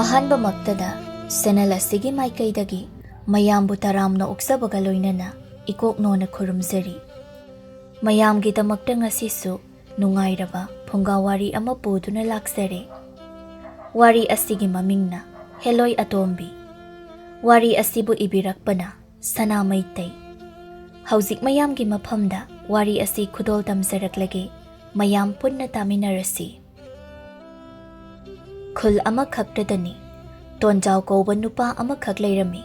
ꯑꯍꯥꯟꯕꯃꯛꯇꯗ ꯁꯦꯅꯦꯜ ꯑꯁꯤꯒꯤ ꯃꯥꯏꯀꯩꯗꯒꯤ ꯃꯌꯥꯝꯕꯨ ꯇꯔꯥꯝꯅ ꯑꯣꯛꯆꯕꯒ ꯂꯣꯏꯅꯅ ꯏꯀꯣꯛꯅꯣꯅ ꯈꯨꯔꯨꯝꯖꯔꯤ꯫ ꯃꯌꯥꯝꯒꯤꯗꯃꯛꯇ ꯉꯁꯤꯁꯨ ꯅꯨꯡꯉꯥꯏꯔꯕ ꯐꯨꯡꯒꯥ ꯋꯥꯔꯤ ꯑꯃ ꯄꯨꯗꯨꯅ ꯂꯥꯛꯆꯔꯦ꯫ ꯋꯥꯔꯤ ꯑꯁꯤꯒꯤ ꯃꯃꯤꯡꯅ ꯍꯦꯂꯣꯏ ꯑꯇꯣꯝꯕꯤ꯫ ꯋꯥꯔꯤ ꯑꯁꯤꯕꯨ ꯏꯕꯤꯔꯛꯄꯅ ꯁꯅꯥ ꯃꯩꯇꯩ꯫ ꯍꯧꯖꯤꯛ ꯃꯌꯥꯝꯒꯤ ꯃꯐꯝꯗ ꯋꯥꯔꯤ ꯑꯁꯤ ꯈꯨꯗꯣꯜ ꯇꯝꯖꯔꯛꯂꯒꯦ, ꯃꯌꯥꯝ ꯄꯨꯟꯅ ꯇꯥꯃꯤꯟꯅꯔꯁꯤ꯫ ꯈꯨꯜ ꯑꯃꯈꯛꯇꯗꯅꯤ ꯇꯣꯟꯖꯥꯎ ꯀꯧꯕ ꯅꯨꯄꯥ ꯑꯃꯈꯛ ꯂꯩꯔꯝꯃꯤ,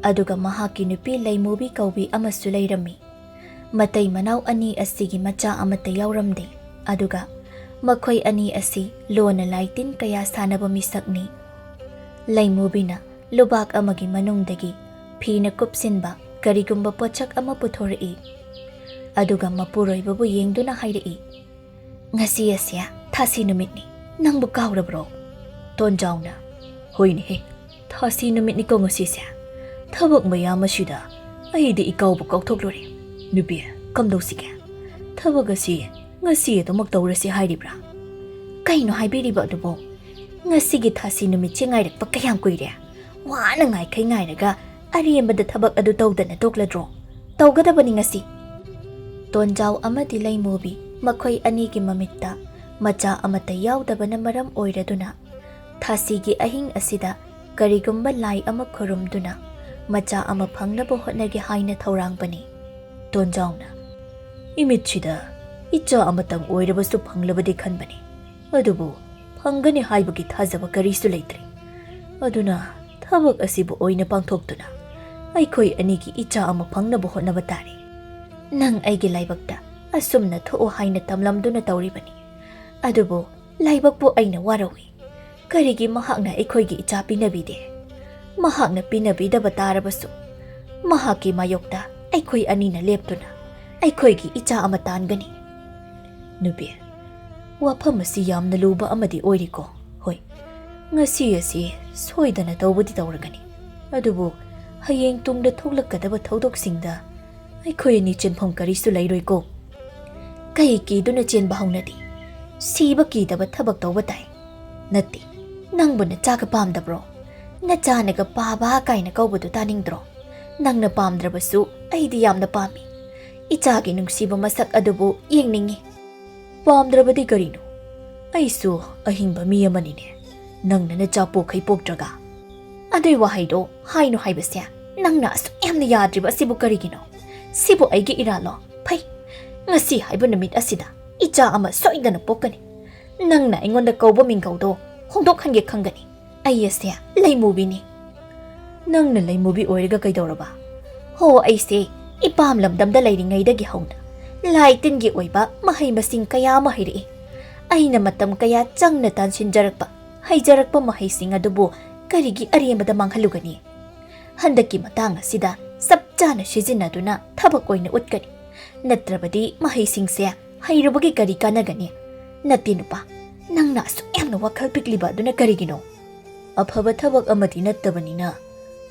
ꯑꯗꯨꯒ ꯃꯍꯥꯛꯀꯤ ꯅꯨꯄꯤ ꯂꯩꯃꯨꯕꯤ ꯀꯧꯕꯤ ꯑꯃꯁꯨ ꯂꯩꯔꯝꯃꯤ꯫ ꯃꯇꯩ ꯃꯅꯥꯎ ꯑꯅꯤ ꯑꯁꯤꯒꯤ ꯃꯆꯥ ꯑꯃꯠꯇ ꯌꯥꯎꯔꯝꯗꯦ, ꯑꯗꯨꯒ ꯃꯈꯣꯏ ꯑꯅꯤ ꯑꯁꯤ ꯂꯣꯟꯅ ꯂꯥꯏꯇꯤꯟ ꯀꯌꯥ ꯁꯥꯟꯅꯕ ꯃꯤꯁꯛꯅꯤ꯫ ꯂꯩꯃꯨꯕꯤꯅ ꯂꯨꯕꯥꯛ ꯑꯃꯒꯤ ꯃꯅꯨꯡꯗꯒꯤ ꯐꯤꯅ ꯀꯨꯞꯁꯤꯟꯕ ꯀꯔꯤꯒꯨꯝꯕ ꯄꯣꯠꯁꯛ ꯑꯃ ꯄꯨꯊꯣꯔꯛꯏ, ꯑꯗꯨꯒ ꯃꯄꯨꯔꯣꯏꯕꯕꯨ ꯌꯦꯡꯗꯨꯅ ꯍꯥꯏꯔꯛꯏ, "ꯉꯁꯤ ꯑꯁꯤ ꯊꯥꯁꯤ ꯅꯨꯃꯤꯠꯅꯤ, ꯅꯪꯕꯨ ꯀꯥꯎꯔꯕ꯭ꯔꯣ?" ꯇꯣꯟꯖꯥꯎꯅ, "ꯍꯣꯏꯅꯦꯍꯦ, ꯊꯥꯁꯤ ꯅꯨꯃꯤꯠꯅꯤꯀꯣ ꯉꯁꯤꯁꯦ꯫ ꯊꯕꯛ ꯃꯌꯥꯝ ꯑꯁꯤꯗ ꯑꯩꯗꯤ ꯏꯀꯥꯎꯕ ꯀꯥꯎꯊꯣꯛꯂꯨꯔꯦ꯫ ꯅꯨꯄꯤ, ꯀꯝꯗꯧꯁꯤꯒꯦ? ꯊꯕꯛ ꯑꯁꯤ ꯉꯁꯤ ꯑꯗꯨꯃꯛ ꯇꯧꯔꯁꯤ ꯍꯥꯏꯔꯤꯕ꯭ꯔꯥ?" "ꯀꯩꯅꯣ ꯍꯥꯏꯕꯤꯔꯤꯕ ꯑꯗꯨꯕꯨ? ꯉꯁꯤꯒꯤ ꯊꯥꯁꯤ ꯅꯨꯃꯤꯠꯁꯦ ꯉꯥꯏꯔꯛꯄ ꯀꯌꯥꯝ ꯀꯨꯏꯔꯦ? ꯋꯥꯅ ꯉꯥꯏꯈꯩ ꯉꯥꯏꯔꯒ ꯑꯔꯦꯝꯕꯗ ꯊꯕꯛ ꯑꯗꯨ ꯇꯧꯗꯅ ꯇꯣꯛꯂꯗ꯭ꯔꯣ? ꯇꯧꯒꯗꯕꯅꯤ ꯉꯁꯤ." ꯇꯣꯟꯖꯥꯎ ꯑꯃꯗꯤ ꯂꯩꯃꯨꯕꯤ ꯃꯈꯣꯏ ꯑꯅꯤꯒꯤ ꯃꯃꯤꯠꯇ ꯃꯆꯥ ꯑꯃꯠꯇ ꯌꯥꯎꯗꯕꯅ ꯃꯔꯝ ꯑꯣꯏꯔꯗꯨꯅ ꯊꯥꯁꯤꯒꯤ ꯑꯍꯤꯡ ꯑꯁꯤꯗ ꯀꯔꯤꯒꯨꯝꯕ ꯂꯥꯏ ꯑꯃ ꯈꯨꯔꯨꯝꯗꯨꯅ ꯃꯆꯥ ꯑꯃ ꯐꯪꯅꯕ ꯍꯣꯠꯅꯒꯦ ꯍꯥꯏꯅ ꯊꯧꯔꯥꯡꯕꯅꯤ꯫ ꯇꯣꯟꯖꯥꯎꯅ, "ꯏꯃꯤꯠꯁꯤꯗ ꯏꯆꯥ ꯑꯃꯇꯪ ꯑꯣꯏꯔꯕꯁꯨ ꯐꯪꯂꯕꯗꯤ ꯈꯟꯕꯅꯤ, ꯑꯗꯨꯕꯨ ꯐꯪꯒꯅꯤ ꯍꯥꯏꯕꯒꯤ ꯊꯥꯖꯕ ꯀꯔꯤꯁꯨ ꯂꯩꯇ꯭ꯔꯤ꯫ ꯑꯗꯨꯅ ꯊꯕꯛ ꯑꯁꯤꯕꯨ ꯑꯣꯏꯅ ꯄꯥꯡꯊꯣꯛꯇꯨꯅ ꯑꯩꯈꯣꯏ ꯑꯅꯤꯒꯤ ꯏꯆꯥ ꯑꯃ ꯐꯪꯅꯕ ꯍꯣꯠꯅꯕ ꯇꯥꯔꯦ꯫ ꯅꯪ ꯑꯩꯒꯤ ꯂꯥꯏꯕꯛꯇ ꯑꯁꯨꯝꯅ ꯊꯣꯛꯎ ꯍꯥꯏꯅ ꯇꯝꯂꯝꯗꯨꯅ ꯇꯧꯔꯤꯕꯅꯤ, ꯑꯗꯨꯕꯨ ꯂꯥꯏꯕꯛꯄꯨ ꯑꯩꯅ ꯋꯥꯔꯧꯏ꯫ ꯀꯔꯤꯒꯤ ꯃꯍꯥꯛꯅ ꯑꯩꯈꯣꯏꯒꯤ ꯏꯆꯥ ꯄꯤꯅꯕꯤꯗꯦ? ꯃꯍꯥꯛꯅ ꯄꯤꯅꯕꯤꯗꯕ ꯇꯥꯔꯕꯁꯨ ꯃꯍꯥꯛꯀꯤ ꯃꯥꯌꯣꯛꯇ ꯑꯩꯈꯣꯏ ꯑꯅꯤꯅ ꯂꯦꯞꯇꯨꯅ ꯑꯩꯈꯣꯏꯒꯤ ꯏꯆꯥ ꯑꯃ ꯇꯥꯟꯒꯅꯤ." "ꯅꯨꯄꯤ, ꯋꯥꯐꯝ ꯑꯁꯤ ꯌꯥꯝꯅ ꯂꯨꯕ ꯑꯃꯗꯤ ꯑꯣꯏꯔꯤꯀꯣ꯫ ꯍꯣꯏ, ꯉꯁꯤ ꯑꯁꯤ ꯁꯣꯏꯗꯅ ꯇꯧꯕꯗꯤ ꯇꯧꯔꯒꯅꯤ, ꯑꯗꯨꯕꯨ ꯍꯌꯦꯡ ꯇꯨꯡꯗ ꯊꯣꯛꯂꯛꯀꯗꯕ ꯊꯧꯗꯣꯛꯁꯤꯡꯗ ꯑꯩꯈꯣꯏ ꯑꯅꯤ ꯆꯦꯟꯐꯝ ꯀꯔꯤꯁꯨ ꯂꯩꯔꯣꯏꯀꯣ꯫ ꯀꯩ ꯀꯤꯗꯨꯅ ꯆꯦꯟꯕ ꯍꯧꯅꯗꯦ? ꯁꯤꯕ ꯀꯤꯗꯕ ꯊꯕꯛ ꯇꯧꯕ ꯇꯥꯏ꯫ ꯅꯠꯇꯦ, ꯅꯪꯕꯨ ꯅꯆꯥꯒ ꯄꯥꯝꯗꯕ꯭ꯔꯣ? ꯅꯆꯥꯅꯒ ꯄꯥꯕ ꯀꯥꯏꯅ ꯀꯧꯕꯗꯨ ꯇꯥꯅꯤꯡꯗ꯭ꯔꯣ? ꯅꯪꯅ ꯄꯥꯝꯗ꯭ꯔꯕꯁꯨ ꯑꯩꯗꯤ ꯌꯥꯝꯅ ꯄꯥꯝꯃꯤ꯫ ꯏꯆꯥꯒꯤ ꯅꯨꯡꯁꯤꯕ ꯃꯁꯛ ꯑꯗꯨꯕꯨ ꯌꯦꯡꯅꯤꯡꯉꯤ." "ꯄꯥꯝꯗ꯭ꯔꯕꯗꯤ ꯀꯔꯤꯅꯣ? ꯑꯩꯁꯨ ꯑꯍꯤꯡꯕ ꯃꯤ ꯑꯃꯅꯤꯅꯦ, ꯅꯪꯅ ꯅꯆꯥ ꯄꯣꯛꯈꯩ ꯄꯣꯛꯇ꯭ꯔꯒ." "ꯑꯗꯨꯏ ꯋꯥꯍꯩꯗꯣ ꯍꯥꯏꯅꯨ ꯍꯥꯏꯕꯁꯦ ꯅꯪꯅ ꯑꯁꯨꯛ ꯌꯥꯝꯅ ꯌꯥꯗ꯭ꯔꯤꯕ ꯑꯁꯤꯕꯨ ꯀꯔꯤꯒꯤꯅꯣ? ꯁꯤꯕꯨ ꯑꯩꯒꯤ ꯏꯔꯥꯜꯂꯣ? ꯐꯩ, ꯉꯁꯤ ꯍꯥꯏꯕ ꯅꯨꯃꯤꯠ ꯑꯁꯤꯗ ꯏꯆꯥ ꯑꯃ ꯁꯣꯏꯗꯅ ꯄꯣꯛꯀꯅꯤ꯫ ꯅꯪꯅ ꯑꯩꯉꯣꯟꯗ ꯀꯧꯕ ꯃꯤꯡꯒꯧꯗꯣ ꯍꯣꯡꯗꯣꯛꯍꯟꯒꯦ ꯈꯪꯒꯅꯤ꯫ ꯑꯩ ꯑꯁꯦ ꯂꯩꯃꯨꯕꯤꯅꯤ." "ꯅꯪꯅ ꯂꯩꯃꯨꯕꯤ ꯑꯣꯏꯔꯒ ꯀꯩꯗꯧꯔꯕ?" "ꯍꯣ, ꯑꯩꯁꯦ ꯏꯄꯥꯝ ꯂꯝꯗꯝꯗ ꯂꯩꯔꯤꯉꯩꯗꯒꯤ ꯍꯧꯅ ꯂꯥꯏ ꯇꯤꯟꯒꯤ ꯑꯣꯏꯕ ꯃꯍꯩ ꯃꯁꯤꯡ ꯀꯌా ꯑꯃ ꯍꯩꯔꯛꯏ꯫ ꯑꯩꯅ ꯃꯇꯝ ꯀꯌꯥ ꯆꯪꯅ ꯇꯥꯟꯁꯤꯟꯖꯔꯛꯄ ꯍꯩꯖꯔꯛꯄ ꯃꯍꯩꯁꯤꯡ ꯑꯗꯨꯕꯨ ꯀꯔꯤꯒꯤ ꯑꯔꯦꯝꯕꯗ ꯃꯥꯡꯍꯜꯂꯨꯒꯅꯤ? ꯍꯟꯗꯛꯀꯤ ꯃꯇꯥꯡ ꯑꯁꯤꯗ ꯆꯞ ꯆꯥꯅ ꯁꯤꯖꯤꯟꯅꯗꯨꯅ ꯊꯕꯛ ꯑꯣꯏꯅ ꯎꯠꯀꯅꯤ, ꯅꯠꯇ꯭ꯔꯕꯗꯤ ꯃꯍꯩꯁꯤꯡꯁꯦ ꯍꯩꯔꯨꯕꯒꯤ ꯀꯔꯤ ꯀꯥꯟꯅꯒꯅꯤ? ꯅꯠꯇꯦ ꯅꯨꯄꯥ, ꯅꯪꯅ ꯑꯁꯨꯛ ꯌꯥꯝꯅ ꯋꯥꯈꯜ ꯄꯤꯛꯂꯤꯕ ꯑꯗꯨꯅ ꯀꯔꯤꯒꯤꯅꯣ?" "ꯑꯐꯕ ꯊꯕꯛ ꯑꯃꯗꯤ ꯅꯠꯇꯕꯅꯤꯅ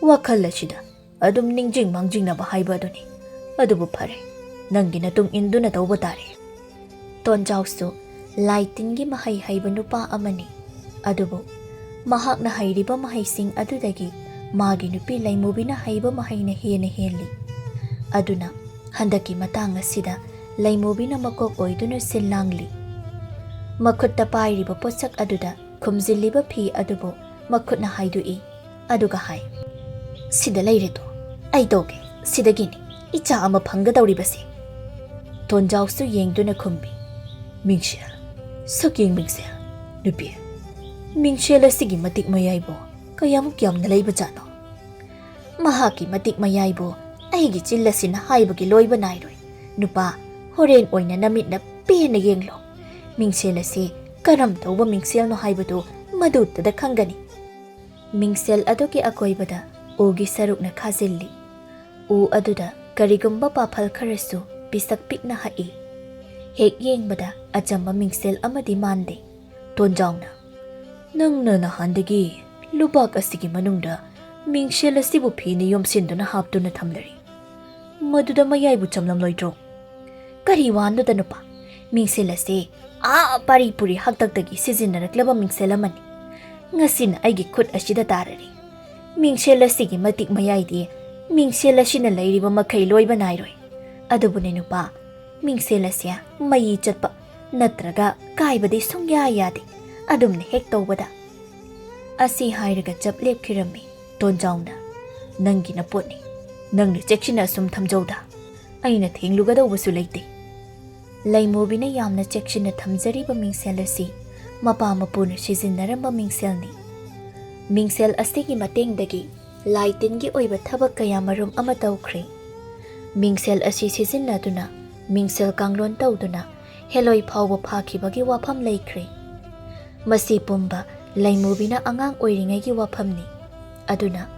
ꯋꯥꯈꯜ ꯑꯁꯤꯗ ꯑꯗꯨꯝ ꯅꯤꯡꯖꯤꯡ ꯃꯥꯡꯖꯤꯡꯅꯕ ꯍꯥꯏꯕ ꯑꯗꯨꯅꯤ꯫ ꯑꯗꯨꯕꯨ ꯐꯔꯦ, ꯅꯪꯒꯤ ꯅꯇꯨꯡ ꯏꯟꯗꯨꯅ ꯇꯧꯕ ꯇꯥꯔꯦ." ꯇꯣꯟꯖꯥꯎꯁꯨ ꯂꯥꯏ ꯇꯤꯟꯒꯤ ꯃꯍꯩ ꯍꯩꯕ ꯅꯨꯄꯥ ꯑꯃꯅꯤ, ꯑꯗꯨꯕꯨ ꯃꯍꯥꯛꯅ ꯍꯩꯔꯤꯕ ꯃꯍꯩꯁꯤꯡ ꯑꯗꯨꯗꯒꯤ ꯃꯥꯒꯤ ꯅꯨꯄꯤ ꯂꯩꯃꯨꯕꯤꯅ ꯍꯩꯕ ꯃꯍꯩꯅ ꯍꯦꯟꯅ ꯍꯦꯜꯂꯤ꯫ ꯑꯗꯨꯅ ꯍꯟꯗꯛꯀꯤ ꯃꯇꯥꯡ ꯑꯁꯤꯗ ꯂꯩꯃꯨꯕꯤꯅ ꯃꯀꯣꯛ ꯑꯣꯏꯗꯨꯅ ꯁꯤꯜ ꯂꯥꯡꯂꯤ꯫ ꯃꯈꯨꯠꯇ ꯄꯥꯏꯔꯤꯕ ꯄꯣꯠꯁꯛ ꯑꯗꯨꯗ ꯈꯨꯝꯖꯤꯜꯂꯤꯕ ꯐꯤ ꯑꯗꯨꯕꯨ ꯃꯈꯨꯠꯅ ꯍꯥꯏꯗꯣꯛꯏ, ꯑꯗꯨꯒ ꯍꯥꯏ, "ꯁꯤꯗ ꯂꯩꯔꯦꯗꯣ, ꯑꯩ ꯇꯧꯒꯦ, ꯁꯤꯗꯒꯤꯅꯤ ꯏꯆꯥ ꯑꯃ ꯐꯪꯒꯗꯧꯔꯤꯕꯁꯦ." ꯇꯣꯟꯖꯥꯎꯁꯨ ꯌꯦꯡꯗꯨꯅ ꯈꯨꯝꯕꯤ, "ꯃꯤꯡꯁꯦꯜ, ꯁꯛꯌꯦꯡ ꯃꯤꯡꯁꯦꯜ꯫ ꯅꯨꯄꯤ, ꯃꯤꯡꯁꯦꯜ ꯑꯁꯤꯒꯤ ꯃꯇꯤꯛ ꯃꯌꯥꯏꯕꯨ ꯀꯌꯥꯃꯨꯛ ꯌꯥꯝꯅ ꯂꯩꯕꯖꯥꯠꯅꯣ?" "ꯃꯍꯥꯛꯀꯤ ꯃꯇꯤꯛ ꯃꯌꯥꯏꯕꯨ ꯑꯩꯒꯤ ꯆꯤꯜ ꯑꯁꯤꯅ ꯍꯥꯏꯕꯒꯤ ꯂꯣꯏꯕ ナꯏꯔꯣꯏ꯫ ꯅꯨꯄꯥ, ꯍꯣꯔꯦꯟ ꯑꯣꯏꯅ ꯅꯃꯤꯠꯅ ꯄꯦꯟꯅ ꯌꯦꯡꯂꯣ꯫ ꯃꯤꯡꯁꯦꯜ ꯑꯁꯤ ꯀꯔꯝ ꯇꯧꯕ ꯃꯤꯡꯁꯦꯜꯅꯣ ꯍꯥꯏꯕꯗꯨ ꯃꯗꯨꯗ ꯈꯪꯒꯅꯤ." ꯃꯤꯡꯁꯦꯜ ꯑꯗꯨꯒꯤ ꯑꯀꯣꯏꯕꯗ ꯎꯒꯤ ꯁꯔꯨꯛꯅ ꯈꯥꯖꯤꯜꯂꯤ꯫ ꯎ ꯑꯗꯨꯗ ꯀꯔꯤꯒꯨꯝꯕ ꯄꯥꯐꯜ ꯈꯔꯁꯨ ꯄꯤꯁꯛ ꯄꯤꯛꯅ ꯍꯛꯏ꯫ ꯍꯦꯛ ꯌꯦꯡꯕꯗ ꯑꯆꯝꯕ ꯃꯤꯡꯁꯦꯜ ꯑꯃꯗꯤ ꯃꯥꯟꯗꯦ꯫ ꯇꯣꯟꯖꯥꯎꯅ, "ꯅꯪꯅ ꯅꯍꯥꯟꯗꯒꯤ ꯂꯨꯕꯥꯛ ꯑꯁꯤꯒꯤ ꯃꯅꯨꯡꯗ ꯃꯤꯡꯁꯦꯜ ꯑꯁꯤꯕꯨ ꯐꯤꯅ ꯌꯣꯝꯁꯤꯟꯗꯨꯅ ꯍꯥꯞꯇꯨꯅ ꯊꯝꯂꯔꯤ, ꯃꯗꯨꯗ ꯃꯌꯥꯏꯕꯨ ꯆꯝꯂꯝꯂꯣꯏꯗ꯭ꯔꯣ?" "ꯀꯔꯤ ꯋꯥꯅꯣꯗ ꯅꯨꯄꯥ, ꯃꯤꯡꯁꯦꯜ ꯑꯁꯤ ꯄꯥꯔꯤ ꯄꯨꯔꯤ ꯍꯥꯛꯇꯛꯇꯒꯤ ꯁꯤꯖꯤꯟꯅꯔꯛꯂꯕ ꯃꯤꯡꯁꯦꯜ ꯑꯃꯅꯤ꯫ Ngasina aigi khut asida tarari. Mingsel asigi matik mayai mingsel asina lairiba makai loiba nairoi. Adubune nupa mingsel asia mayi chatpa natraga kaibadi sungya yadi. Adumne hek tawbada. Asi hairaga chap lepkirami tonjauna. Nangi na potni. Nangni chekshina sum thamjauda. Aina thenglugadawbasu leite. Laimobina yamna chekshina thamjariba mingsel asi mapa mapuna sizinaramba mingselni. Mingsel asigi matengdagi laitingi oiba thabak kaya marum ama tawkhre. Mingsel asi sizinaduna mingsel kanglon tawduna Helloi phawba phakibagi wafam leikhre. Masi pumba laimobina angang oiringaigi wafamni. Aduna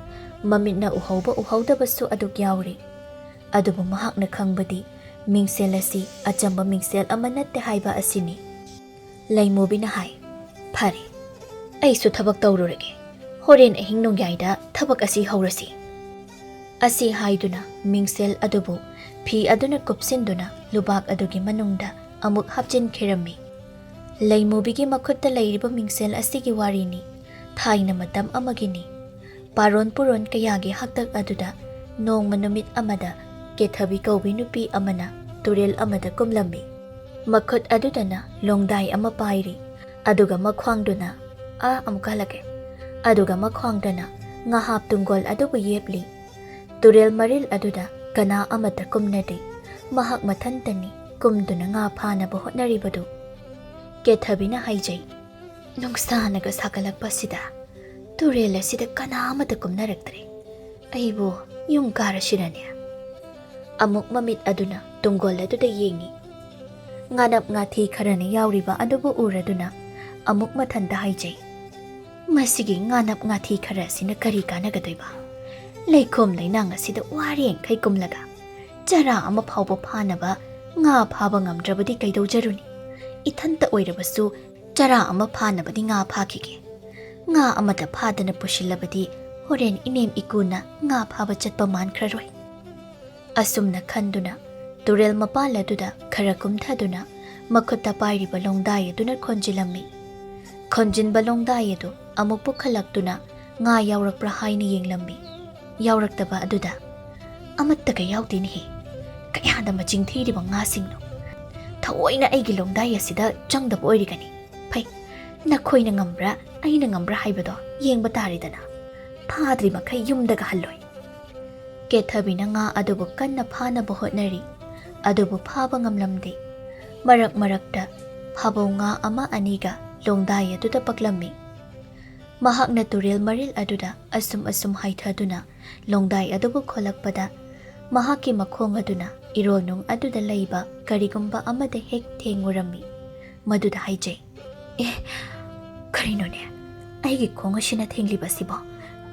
mamitna uhawdabasu aduk yauri. Adubu mahakna khangbadi mingsel asi achamba mingsel ama natte haiba asini. Laimobina hai phare aisu thabak tawrurage horen ahing nongyaida thabak asi haurasi asi haiduna mingsel adubu phi aduna kupsinduna lubak adugi manungda amuk hapjin khirami laimobigi makhutta leiriba mingsel asigi warini thaina matam amagini paron puron kayagi haktak aduda nongma numit amada kethabi kaubi nupi amana turel amada kumlami makhut adudana longdai ama pairi aduga makhwangduna amukalake aduga makhwangdana ngahap tungol adubu yepli turel maril aduda kana amata kumnadi mahak mathantani kumduna nga phana ba hotnaribadu kethabina haijai nungsanaga sakalakpasida turel asida kana amata kumnaraktre aibo yung karashiranya amuk mamit aduna tungol aduda yengi nganap ngathi kharani yauriba adubu uraduna amuk mathanda haijai masigi nganap ngathi khara sina kari kanagadaiba leikhom lainang asida wareng khai kumlaga chara ama phawba phanaba nga phaba ngamdrabadi kaidaujaruni ithanta oirabasu chara ama phanabadi nga phakige nga amata phadana pushilabadi horen inem ikuna nga phaba chatpa mankhraroi asumna khanduna turel mapaladuda khara kumthaduna makhutta pairiba longdai aduna khonjilami khonjinba longdai adu amuk pukhalakduna nga yaurakpra haina yenglammi yauraktaba aduda amattaga yaudini he kayada maching thiriba nga singno thaoina aigi longdai asida changdaba oirigani phai nakhoina ngambra aina ngambra haibado yengba taridana phadri makhai yumdaga halloi kethabina nga adubu kanna phana bohotnari adubu phaba ngamlamde marak marakta phabau nga ama aniga longdai aduda paklammi mahakna turel maril aduda asum haithaduna longdai adubu kholakpada mahaki makhong aduna ironung aduda leiba karigumba amada hek thengurami maduda haijai karinone aigi khong asina thengliba sibo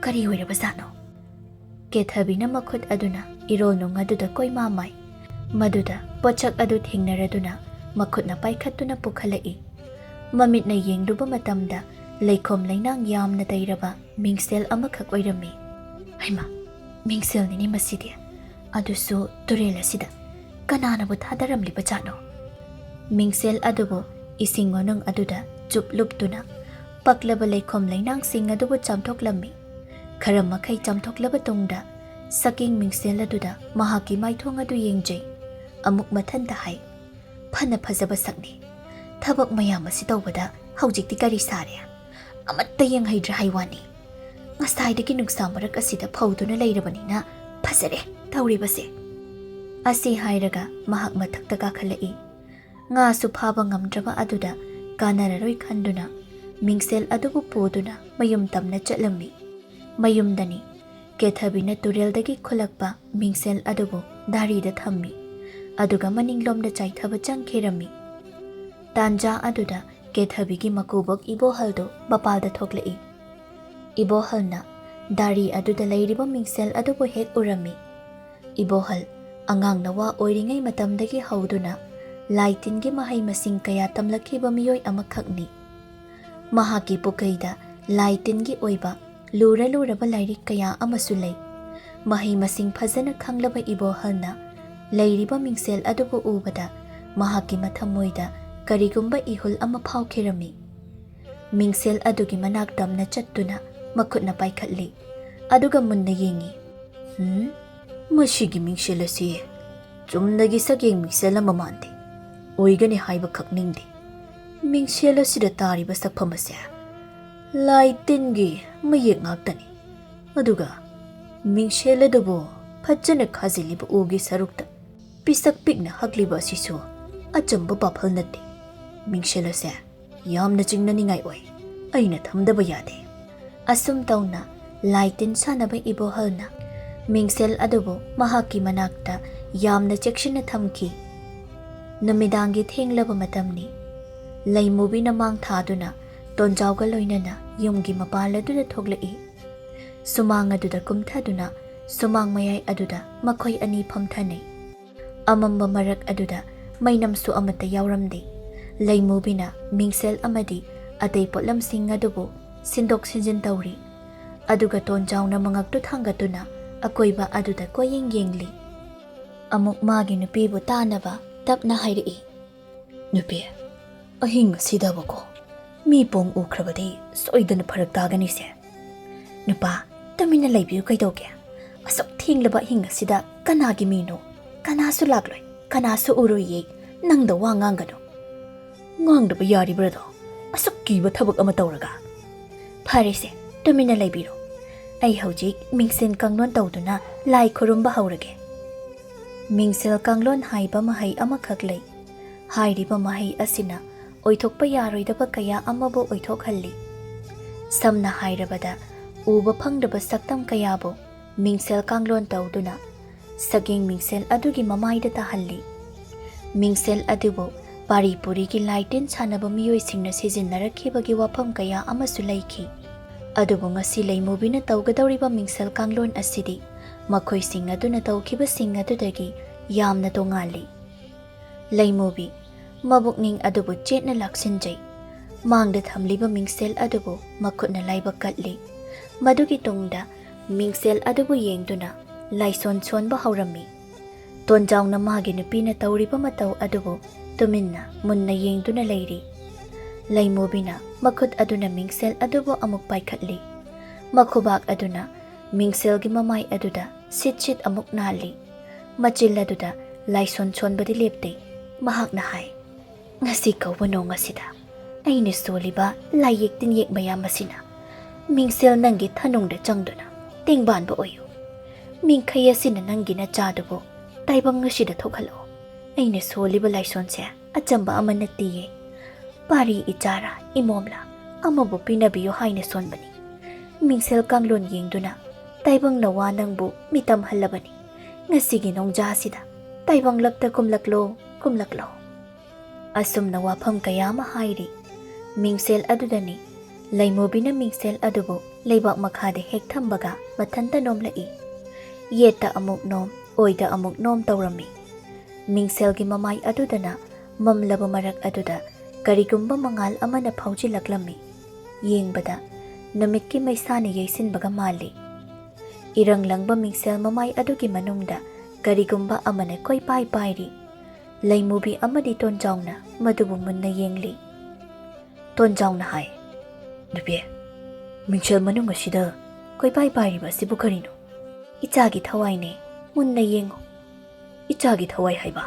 kari hoiraba zano kethabina makhut aduna ironung aduda koima mai maduda pochak adu thengnaraduna makhutna paikhatuna pukhalai mamitna yengduba matamda leikhom lainang yamna dairaba mingsel amakhak oirami haima mingsel nini masidi adusu turel asida kanana bu thadaram liba chano mingsel adubu isingonung aduda chupluptuna paklaba leikhom lainang sing adubu chamthoklammi kharam makhai chamthoklaba tungda saking mingsel aduda mahaki maithong adu yengjai amuk mathanda hai phana phajaba sakni thabak mayam asi tawbada haujikti kari sare amatta yang haidra haiwani ngasaidagi nungsa marak asida phauduna leirabanina phasare tawribase asi hairaga mahak mathakta ka khalai nga su phaba ngamdraba aduda kanararoi khanduna mingsel adubu poduna mayum tamna chatlammi mayumdani kethabina tureldagi khulakpa mingsel adubu darida thammi aduga maninglomda chaithaba changkherami tanja aduda kethabigi makubok ibohaldo bapalda thoklai ibohalna dari aduda leiriba mingsel adubu hek urami ibohal angang nawa oiringai matamdagi hauduna laitingi mahai masing kaya tamlakhiba miyoi amakhakni mahaki pukaida laitingi oiba lura luraba lairik kaya amasu lei mahai masing phajana khanglaba ibohalna leiriba mingsel adubu ubada mahaki mathamoida karigumba ihul ama phaukhirami Mingsel adugi manak tamna chattuna makhutna paikhatli aduga munna yengi. Mashigi mingsel asi chumnagi sagyeng mingsel ama mande oigani haiba khakningde. Mingsel asida tariba sakpham ase lai tingi mayek ngaktani aduga mingsel adubu phajana khaziliba ugi sarukta pisak pikna hakliba asisu achamba baphal nate. Mingsel ase yamna chingnaningai oi aina thamdaba yade. Asum tauna laitin sanaba ibohalna Mingsel adubu mahaki manakta yamna chekshina thamki. Namidangi thenglaba matamni laimubi na mang thaduna tonjauga loinana yumgi mapal aduda thoglai. Sumang aduda kumthaduna sumang mayai aduda makhoi ani phamthanai. Amamba marak aduda mainamsu amata yauramde. Laimubina Mingsel amadi atei potlamsing adubu sindok sinjin tauri. Aduga tonjauna mangaktu thangatuna akoiba aduda koyeng yengli. Amuk magi nupibu tanaba tapna hairi. Nupi ahing sidabako mi pong ukhrabadi soidana pharak tagani se. Nupa tamina laibiu kaidoge. Asok thinglaba hinga sida kanagi mino. Kanasu lagloi kanasu uruye nangda wa ngangano. Ngangdaba yari brado asok kiba thabak ama tawraga. Pharise tamina laibiro. Ai hojik Mingsel kanglon tawduna lai khurumba haurage. Mingsel kanglon haiba mahai amakhak lei. Hairiba mahai asina oithokpa yaroidaba kaya amabu oithokhalli. Samna hairabada uba phangdaba saktam kayabo Mingsel kanglon tawduna sageng Mingsel adugi mamaida tahalli. Mingsel adubu Paripuri ki laitin sanaba miyoi singna sijinnarakhibagi wafam kaya amasu laiki. Adubu ngasi laimubina tawgadawriba Mingsel kanglon asidi makhoi sing aduna tawkhiba sing adudagi yamna tongali. Laimubi mabukning adubu chetna laksinjai. Mangda thamliba Mingsel adubu makhutna laiba katli. Madugi tungda Mingsel adubu yengduna laison sonba haurammi. Tonjauna magi nupina tawriba mataw adubu tuminna munna yengduna leiri. Laimubina makhut aduna Mingsel adubu amuk paikhatli. Makhubak aduna Mingsel gi mamai aduda sit amuk nali. Machil aduda laison sonbadi lepte. Mahakna hai. Ngasi kauwano ngasida. Aina soliba layek tin yek mayam masina. Mingsel nangi thanungda changduna. Tingbanba oyo. Mingkhaya sina nangi na chadubo. Taibang ngasida thokhalo. Aina soliba laison se achamba amanatiye. Pari ichara imomla amabu pinabiyo haina sonbani. Mingsel kanglon yengduna taibang nawa nangbu mitam halabani. Ngasigi nongjasida taibang lakta kumlaklo. Asum na wafam kaya mahairi. Mingsel adudani laimubina Mingsel adubu leibak makhade hek thambaga mathanta nomlai. Yeta amuk nom oida amuk nom tawrami. Mingsel gi mamai adudana mamlaba marak aduda karigumba mangal amana phauji laklami. Yengbada namikki maisani yaisinbaga mali. Irang langba Mingsel mamai adugi manungda karigumba amana koi pai pairi. Laimubi amadi tonjauna madubu munna yengli. Tonjauna hai. Nupi Mingsel manung asida koi pai pairiba sibu karino. Ichagi thawai ne munna yengo. Ichagi thawai haiba.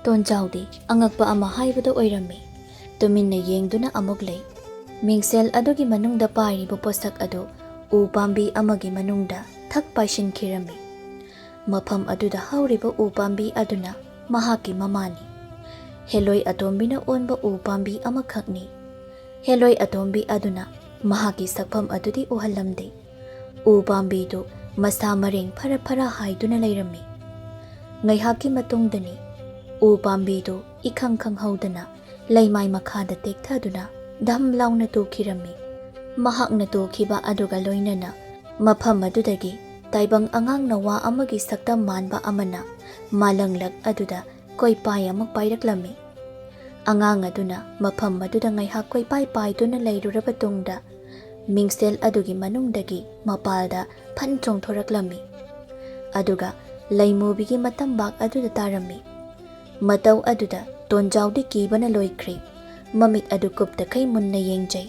Tonjaudi angakpa ama haibada oirami. Tuminna yengduna amuk lei. Mingsel adugi manungda pairiba posak adu u pambi amagi manungda thak paishin khirami. Mafam aduda hauriba u pambi aduna mahaki mamani. Helloi Atombina onba u pambi amakhakni. Helloi Atombi aduna mahaki sakpham adudi uhallamde. U pambi du masa mareng phara haiduna leirami. Ngaihaki matungdani u pambi du ikhang haudana laimai makhada tekthaduna dam launa tukhirami. Mahakna tukhiba aduga loinana mafam adudagi taibang angang nawa amagi saktam manba amana malanglak aduda koi pai amak pairaklami. Angang aduna mafam aduda ngaihak koi pai duna leiruraba tungda Mingsel adugi manungdagi mapalda phan chongthoraklami. Aduga laimubigi matambak aduda tarami. Mataw aduda tonjaudi kibana loikri. Mamit adu kupta kai munna yengjai.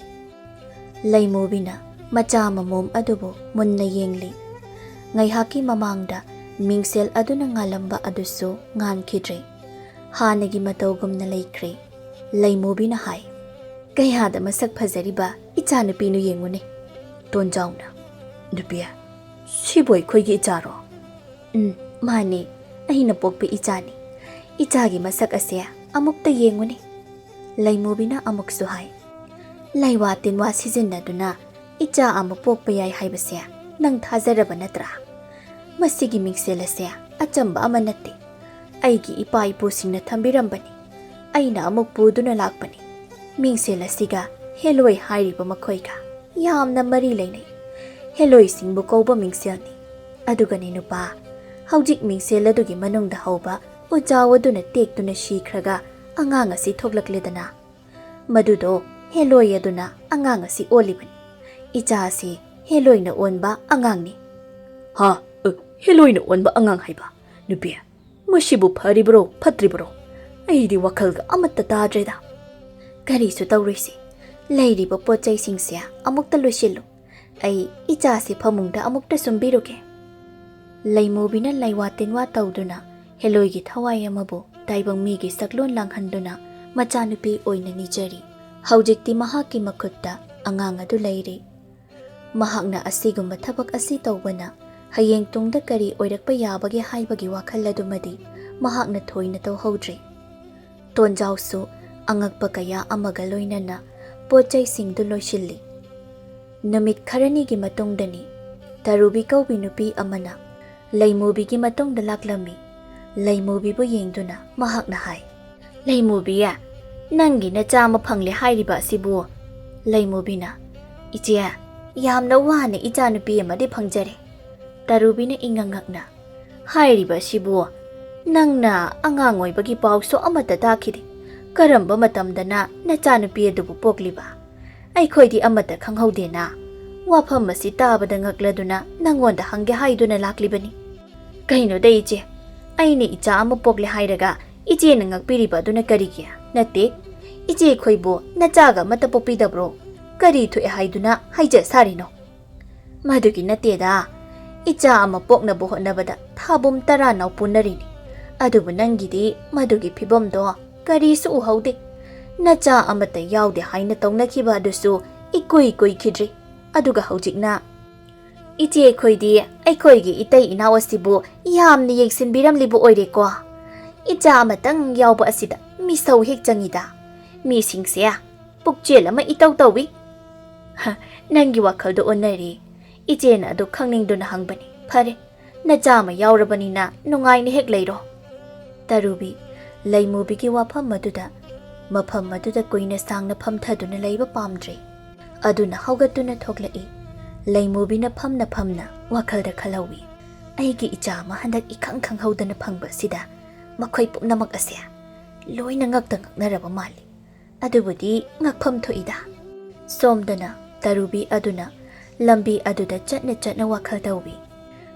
ꯂꯩꯃꯨꯕꯤꯅ ꯃꯆꯥ ꯃꯃꯣꯝ ꯑꯗꯨꯕꯨ ꯃꯨꯟꯅ ꯌꯦꯡꯂꯤ. ꯉꯥꯏꯍꯥꯛꯀꯤ ꯃꯃꯥꯡꯗ ꯃꯤꯡꯁꯦꯜ ꯑꯗꯨꯅ ꯉꯥꯜꯂꯝꯕ ꯑꯗꯨꯁꯨ ꯉꯥꯟꯈꯤꯗ꯭ꯔꯦ. ꯍꯥꯟꯅꯒꯤ ꯃꯇꯧꯒꯨꯝꯅ ꯂꯩꯈ꯭ꯔꯦ. ꯂꯩꯃꯨꯕꯤꯅ ꯍꯥꯏ, "ꯀꯌꯥꯗ ꯃꯁꯛ ꯐꯖꯔꯤꯕ ꯏꯆꯥꯅꯨꯄꯤꯅꯨ ꯌꯦꯡꯉꯨꯅꯦ." ꯇꯣꯟꯖꯥꯎꯅ, "ꯅꯨꯄꯤ, ꯁꯤꯕꯨ ꯑꯩꯈꯣꯏꯒꯤ ꯏꯆꯥꯔꯣ?" "ꯃꯥꯅꯦ, ꯑꯩꯅ ꯄꯣꯛꯄ ꯏꯆꯥꯅꯤ. ꯏꯆꯥꯒꯤ ꯃꯁꯛ ꯑꯁꯦ ꯑꯃꯨꯛꯇ ꯌꯦꯡꯉꯨꯅꯦ." ꯂꯩꯃꯨꯕꯤꯅ ꯑꯃꯨꯛꯁꯨ ꯍꯥꯏ, "ꯂꯩꯋꯥ ꯇꯤꯟꯋꯥ ꯁꯤꯖꯤꯟꯅꯗꯨꯅ ꯏꯆꯥ ꯑꯃ ꯄꯣꯛꯄ ꯌꯥꯏ ꯍꯥꯏꯕꯁꯦ ꯅꯪ ꯊꯥꯖꯔꯕ ꯅꯠꯇ꯭ꯔꯥ? ꯃꯁꯤꯒꯤ ꯃꯤꯡꯁꯦꯜ ꯑꯁꯦ ꯑꯆꯝꯕ ꯑꯃ ꯅꯠꯇꯦ. ꯑꯩꯒꯤ ꯏꯄꯥ ꯏꯄꯨꯁꯤꯡꯅ ꯊꯝꯕꯤꯔꯝꯕꯅꯤ. ꯑꯩꯅ ꯑꯃꯨꯛ ꯄꯨꯗꯨꯅ ꯂꯥꯛꯄꯅꯤ. ꯃꯤꯡꯁꯦꯜ ꯑꯁꯤꯒ ꯍꯦꯂꯣꯏ ꯍꯥꯏꯔꯤꯕ ꯃꯈꯣꯏꯒ ꯌꯥꯝꯅ ꯃꯔꯤ ꯂꯩꯅꯩ. ꯍꯦꯂꯣꯏꯁꯤꯡꯕꯨ ꯀꯧꯕ ꯃꯤꯡꯁꯦꯜꯅꯤ. ꯑꯗꯨꯒꯅꯦ ꯅꯨꯄꯥ, ꯍꯧꯖꯤꯛ ꯃꯤꯡꯁꯦꯜ ꯑꯗꯨꯒꯤ ꯃꯅꯨꯡꯗ ꯍꯧꯕ ꯎꯖꯥꯎ ꯑꯗꯨꯅ ꯇꯦꯛꯇꯨꯅ ꯁꯤꯈ꯭ꯔꯒ ꯑꯉꯥꯡ ꯑꯁꯤ ꯊꯣꯛꯂꯛꯂꯦꯗꯅ. ꯃꯗꯨꯗꯣ ꯍꯦꯂꯣꯏ ꯑꯗꯨꯅ ꯑꯉꯥꯡ ꯑꯁꯤ ꯑꯣꯜꯂꯤꯕꯅꯤ. ꯏꯆꯥ ꯑꯁꯤ ꯍꯦꯂꯣꯏꯅ ꯑꯣꯟꯕ ꯑꯉꯥꯡꯅꯤ." "ꯍꯥ? ꯍꯦꯂꯣꯏꯅ ꯑꯣꯟꯕ ꯑꯉꯥꯡ ꯍꯥꯏꯕ? ꯅꯨꯄꯤ, ꯃꯁꯤꯕꯨ ꯐꯔꯤꯕꯔꯣ ꯐꯠꯇ꯭ꯔꯤꯕꯔꯣ? ꯑꯩꯗꯤ ꯋꯥꯈꯜꯒ ꯑꯃꯠꯇ ꯇꯥꯗ꯭ꯔꯦꯗ." "ꯀꯔꯤꯁꯨ ꯇꯧꯔꯣꯏꯁꯤ. ꯂꯩꯔꯤꯕ ꯄꯣꯠ ꯆꯩꯁꯤꯡꯁꯦ ꯑꯃꯨꯛꯇ ꯂꯣꯏꯁꯤꯜꯂꯨ. ꯑꯩ ꯏꯆꯥꯁꯤ ꯐꯃꯨꯡꯗ ꯑꯃꯨꯛꯇ ꯁꯨꯝꯕꯤꯔꯨꯒꯦ." ꯂꯩꯃꯨꯕꯤꯅ ꯂꯩꯋꯥ ꯇꯤꯟꯋꯥ ꯇꯧꯗꯨꯅ ꯍꯦꯂꯣꯏꯒꯤ ꯊꯋꯥꯏ ꯑꯃꯕꯨ ꯇꯥꯏꯕꯪ ꯃꯤꯒꯤ ꯁꯛꯂꯣꯟ ꯂꯥꯡꯍꯟꯗꯨꯅ ꯃꯆꯥꯅꯨꯄꯤ ꯑꯣꯏꯅ ꯅꯤꯖꯔꯤ. ꯍꯧꯖꯤꯛꯇꯤ ꯃꯍꯥꯛꯀꯤ ꯃꯈꯨꯠꯇ ꯑꯉꯥꯡ ꯑꯗꯨ ꯂꯩꯔꯤ. ꯃꯍꯥꯛꯅ ꯑꯁꯤꯒꯨꯝꯕ ꯊꯕꯛ ꯑꯁꯤ ꯇꯧꯕꯅ ꯍꯌꯦꯡ ꯇꯨꯡꯗ ꯀꯔꯤ ꯑꯣꯏꯔꯛꯄ ꯌꯥꯕꯒꯦ ꯍꯥꯏꯕꯒꯤ ꯋꯥꯈꯜ ꯑꯗꯨꯃꯗꯤ ꯃꯍꯥꯛꯅ ꯊꯣꯏꯅ ꯇꯧꯍꯧꯗ꯭ꯔꯤ. ꯇꯣꯟꯖꯥꯎꯁꯨ ꯑꯉꯛꯄ ꯀꯌꯥ ꯑꯃꯒ ꯂꯣꯏꯅꯅ ꯄꯣꯠ ꯆꯩꯁꯤꯡꯗꯨ ꯂꯣꯏꯁꯤꯜꯂꯤ. ꯅꯨꯃꯤꯠ ꯈꯔꯅꯤꯒꯤ ꯃꯇꯨꯡꯗꯅꯤ ꯇꯔꯨꯕꯤ ꯀꯧꯕꯤ ꯅꯨꯄꯤ ꯑꯃꯅ ꯂꯩꯃꯨꯕꯤꯒꯤ ꯃꯇꯨꯡꯗ ꯂꯥꯛꯂꯝꯃꯤ. ꯂꯩꯃꯨꯕꯤꯕꯨ ꯌꯦꯡꯗꯨꯅ ꯃꯍꯥꯛꯅ ꯍꯥꯏ, "ꯂꯩꯃꯨꯕꯤ, ꯅꯪꯒꯤ ꯅꯆꯥ ꯑꯃ ꯐꯪꯂꯦ ꯍꯥꯏꯔꯤꯕ ꯑꯁꯤꯕꯨ?" ꯂꯩꯃꯨꯕꯤꯅ, "ꯏꯆꯦ, ꯌꯥꯝꯅ ꯋꯥꯅ ꯏꯆꯥꯅꯨꯄꯤ ꯑꯃꯗꯤ ꯐꯪꯖꯔꯦ." ꯇꯔꯨꯕꯤꯅ ꯏꯉꯛꯉꯛꯅ, "ꯍꯥꯏꯔꯤꯕ ꯑꯁꯤꯕꯨ ꯅꯪꯅ ꯑꯉꯥꯡ ꯑꯣꯏꯕꯒꯤ ꯄꯥꯎꯁꯨ ꯑꯃꯠꯇ ꯇꯥꯈꯤꯗꯦ. ꯀꯔꯝꯕ ꯃꯇꯝꯗꯅ ꯅꯆꯥꯅꯨꯄꯤ ꯑꯗꯨꯕꯨ ꯄꯣꯛꯂꯤꯕ? ꯑꯩꯈꯣꯏꯗꯤ ꯑꯃꯠꯇ ꯈꯪꯍꯧꯗꯦꯅ. ꯋꯥꯐꯝ ꯑꯁꯤ ꯇꯥꯕꯗ ꯉꯛꯂꯗꯨꯅ ꯅꯪꯉꯣꯟꯗ ꯍꯪꯒꯦ ꯍꯥꯏꯗꯨꯅ ꯂꯥꯛꯂꯤꯕꯅꯤ." "ꯀꯩꯅꯣꯗ ꯏꯆꯦ, ꯑꯩꯅ ꯏꯆꯥ ꯑꯃ ꯄꯣꯛꯂꯦ ꯍꯥꯏꯔꯒ ꯏꯆꯦꯅ ꯉꯛꯄꯤꯔꯤꯕ ꯑꯗꯨꯅ ꯀꯔꯤꯒꯤ? ꯅꯠꯇꯦ, ꯏꯆꯦ ꯑꯩꯈꯣꯏꯕꯨ ꯅꯆꯥꯒ ꯑꯃꯠꯇ ꯄꯣꯛꯄꯤꯗꯕ꯭ꯔꯣ? ꯀꯔꯤ ꯊꯣꯛꯑꯦ ꯍꯥꯏꯗꯨꯅ ꯍꯥꯏꯖ ꯁꯥꯔꯤꯅꯣ?" "ꯃꯗꯨꯒꯤ ꯅꯠꯇꯦꯗ. ꯏꯆꯥ ꯑꯃ ꯄꯣꯛꯅꯕ ꯍꯣꯠꯅꯕꯗ ꯊꯥꯕꯨꯝ 10 ꯅꯥꯎꯄꯨꯅꯔꯤꯅꯤ. ꯑꯗꯨꯕꯨ ꯅꯪꯒꯤꯗꯤ ꯃꯗꯨꯒꯤ ꯐꯤꯕꯝꯗꯣ ꯀꯔꯤꯁꯨ ꯎꯍꯧꯗꯦ. ꯅꯆꯥ ꯑꯃꯠꯇ ꯌꯥꯎꯗꯦ ꯍꯥꯏꯅ ꯇꯧꯅꯈꯤꯕ ꯑꯗꯨꯁꯨ ꯏꯀꯨꯏ ꯀꯨꯏꯈꯤꯗ꯭ꯔꯤ. ꯑꯗꯨꯒ ꯍꯧꯖꯤꯛꯅ ꯏꯆꯦ ꯑꯩꯈꯣꯏꯗꯤ ꯑꯩꯈꯣꯏꯒꯤ ꯏꯇꯩ ꯏꯅꯥꯎ ꯑꯁꯤꯕꯨ ꯌꯥꯝꯅ ꯌꯦꯡꯁꯤꯟꯕꯤꯔꯝꯂꯤꯕ ꯑꯣꯏꯔꯦꯀꯣ. ꯏꯆꯥ ꯑꯃꯇꯪ ꯌꯥꯎꯕ ꯑꯁꯤꯗ ꯃꯤꯁꯧ ꯍꯦꯛ ꯆꯪꯉꯤꯗ. ꯃꯤꯁꯤꯡꯁꯦ ꯄꯨꯛꯆꯦꯜ ꯑꯃ ꯏꯇꯧ ꯇꯧꯏ." "ꯅꯪꯒꯤ ꯋꯥꯈꯜꯗꯣ ꯑꯣꯟꯅꯔꯦ. ꯏꯆꯦꯅ ꯑꯗꯨ ꯈꯪꯅꯤꯡꯗꯨꯅ ꯍꯪꯕꯅꯤ. ꯐꯔꯦ, ꯅꯆꯥ ꯑꯃ ꯌꯥꯎꯔꯕꯅꯤꯅ ꯅꯨꯡꯉꯥꯏꯅ ꯍꯦꯛ ꯂꯩꯔꯣ." ꯇꯔꯨꯕꯤ ꯂꯩꯃꯨꯕꯤꯒꯤ ꯋꯥꯐꯝ ꯑꯗꯨꯗ ꯃꯐꯝ ꯑꯗꯨꯗ ꯀꯨꯏꯅ ꯁꯥꯡꯅ ꯐꯝꯊꯗꯨꯅ ꯂꯩꯕ ꯄꯥꯝꯗ꯭ꯔꯦ. ꯑꯗꯨꯅ ꯍꯧꯒꯠꯇꯨꯅ ꯊꯣꯛꯂꯛꯏ. ꯂꯩꯃꯨꯕꯤꯅ ꯐꯝꯅ ꯐꯝꯅ ꯋꯥꯈꯜꯗ ꯈꯜꯍꯧꯏ, "ꯑꯩꯒꯤ ꯏꯆꯥ ꯑꯃ ꯍꯟꯗꯛ ꯏꯈꯪ ꯈꯪꯍꯧꯗꯅ ꯐꯪꯕ ꯑꯁꯤꯗ ꯃꯈꯣꯏ ꯄꯨꯝꯅꯃꯛ ꯑꯁꯦ ꯂꯣꯏꯅ ꯉꯛꯇ ꯉꯛꯅꯔꯕ ꯃꯥꯜꯂꯤ꯫ ꯑꯗꯨꯕꯨꯗꯤ ꯉꯛꯐꯝ ꯊꯣꯛꯏꯗ." ꯁꯣꯝꯗꯅ ꯇꯔꯨꯕꯤ ꯑꯗꯨꯅ ꯂꯝꯕꯤ ꯑꯗꯨꯗ ꯆꯠꯅ ꯆꯠꯅ ꯋꯥꯈꯜ ꯇꯧꯏ.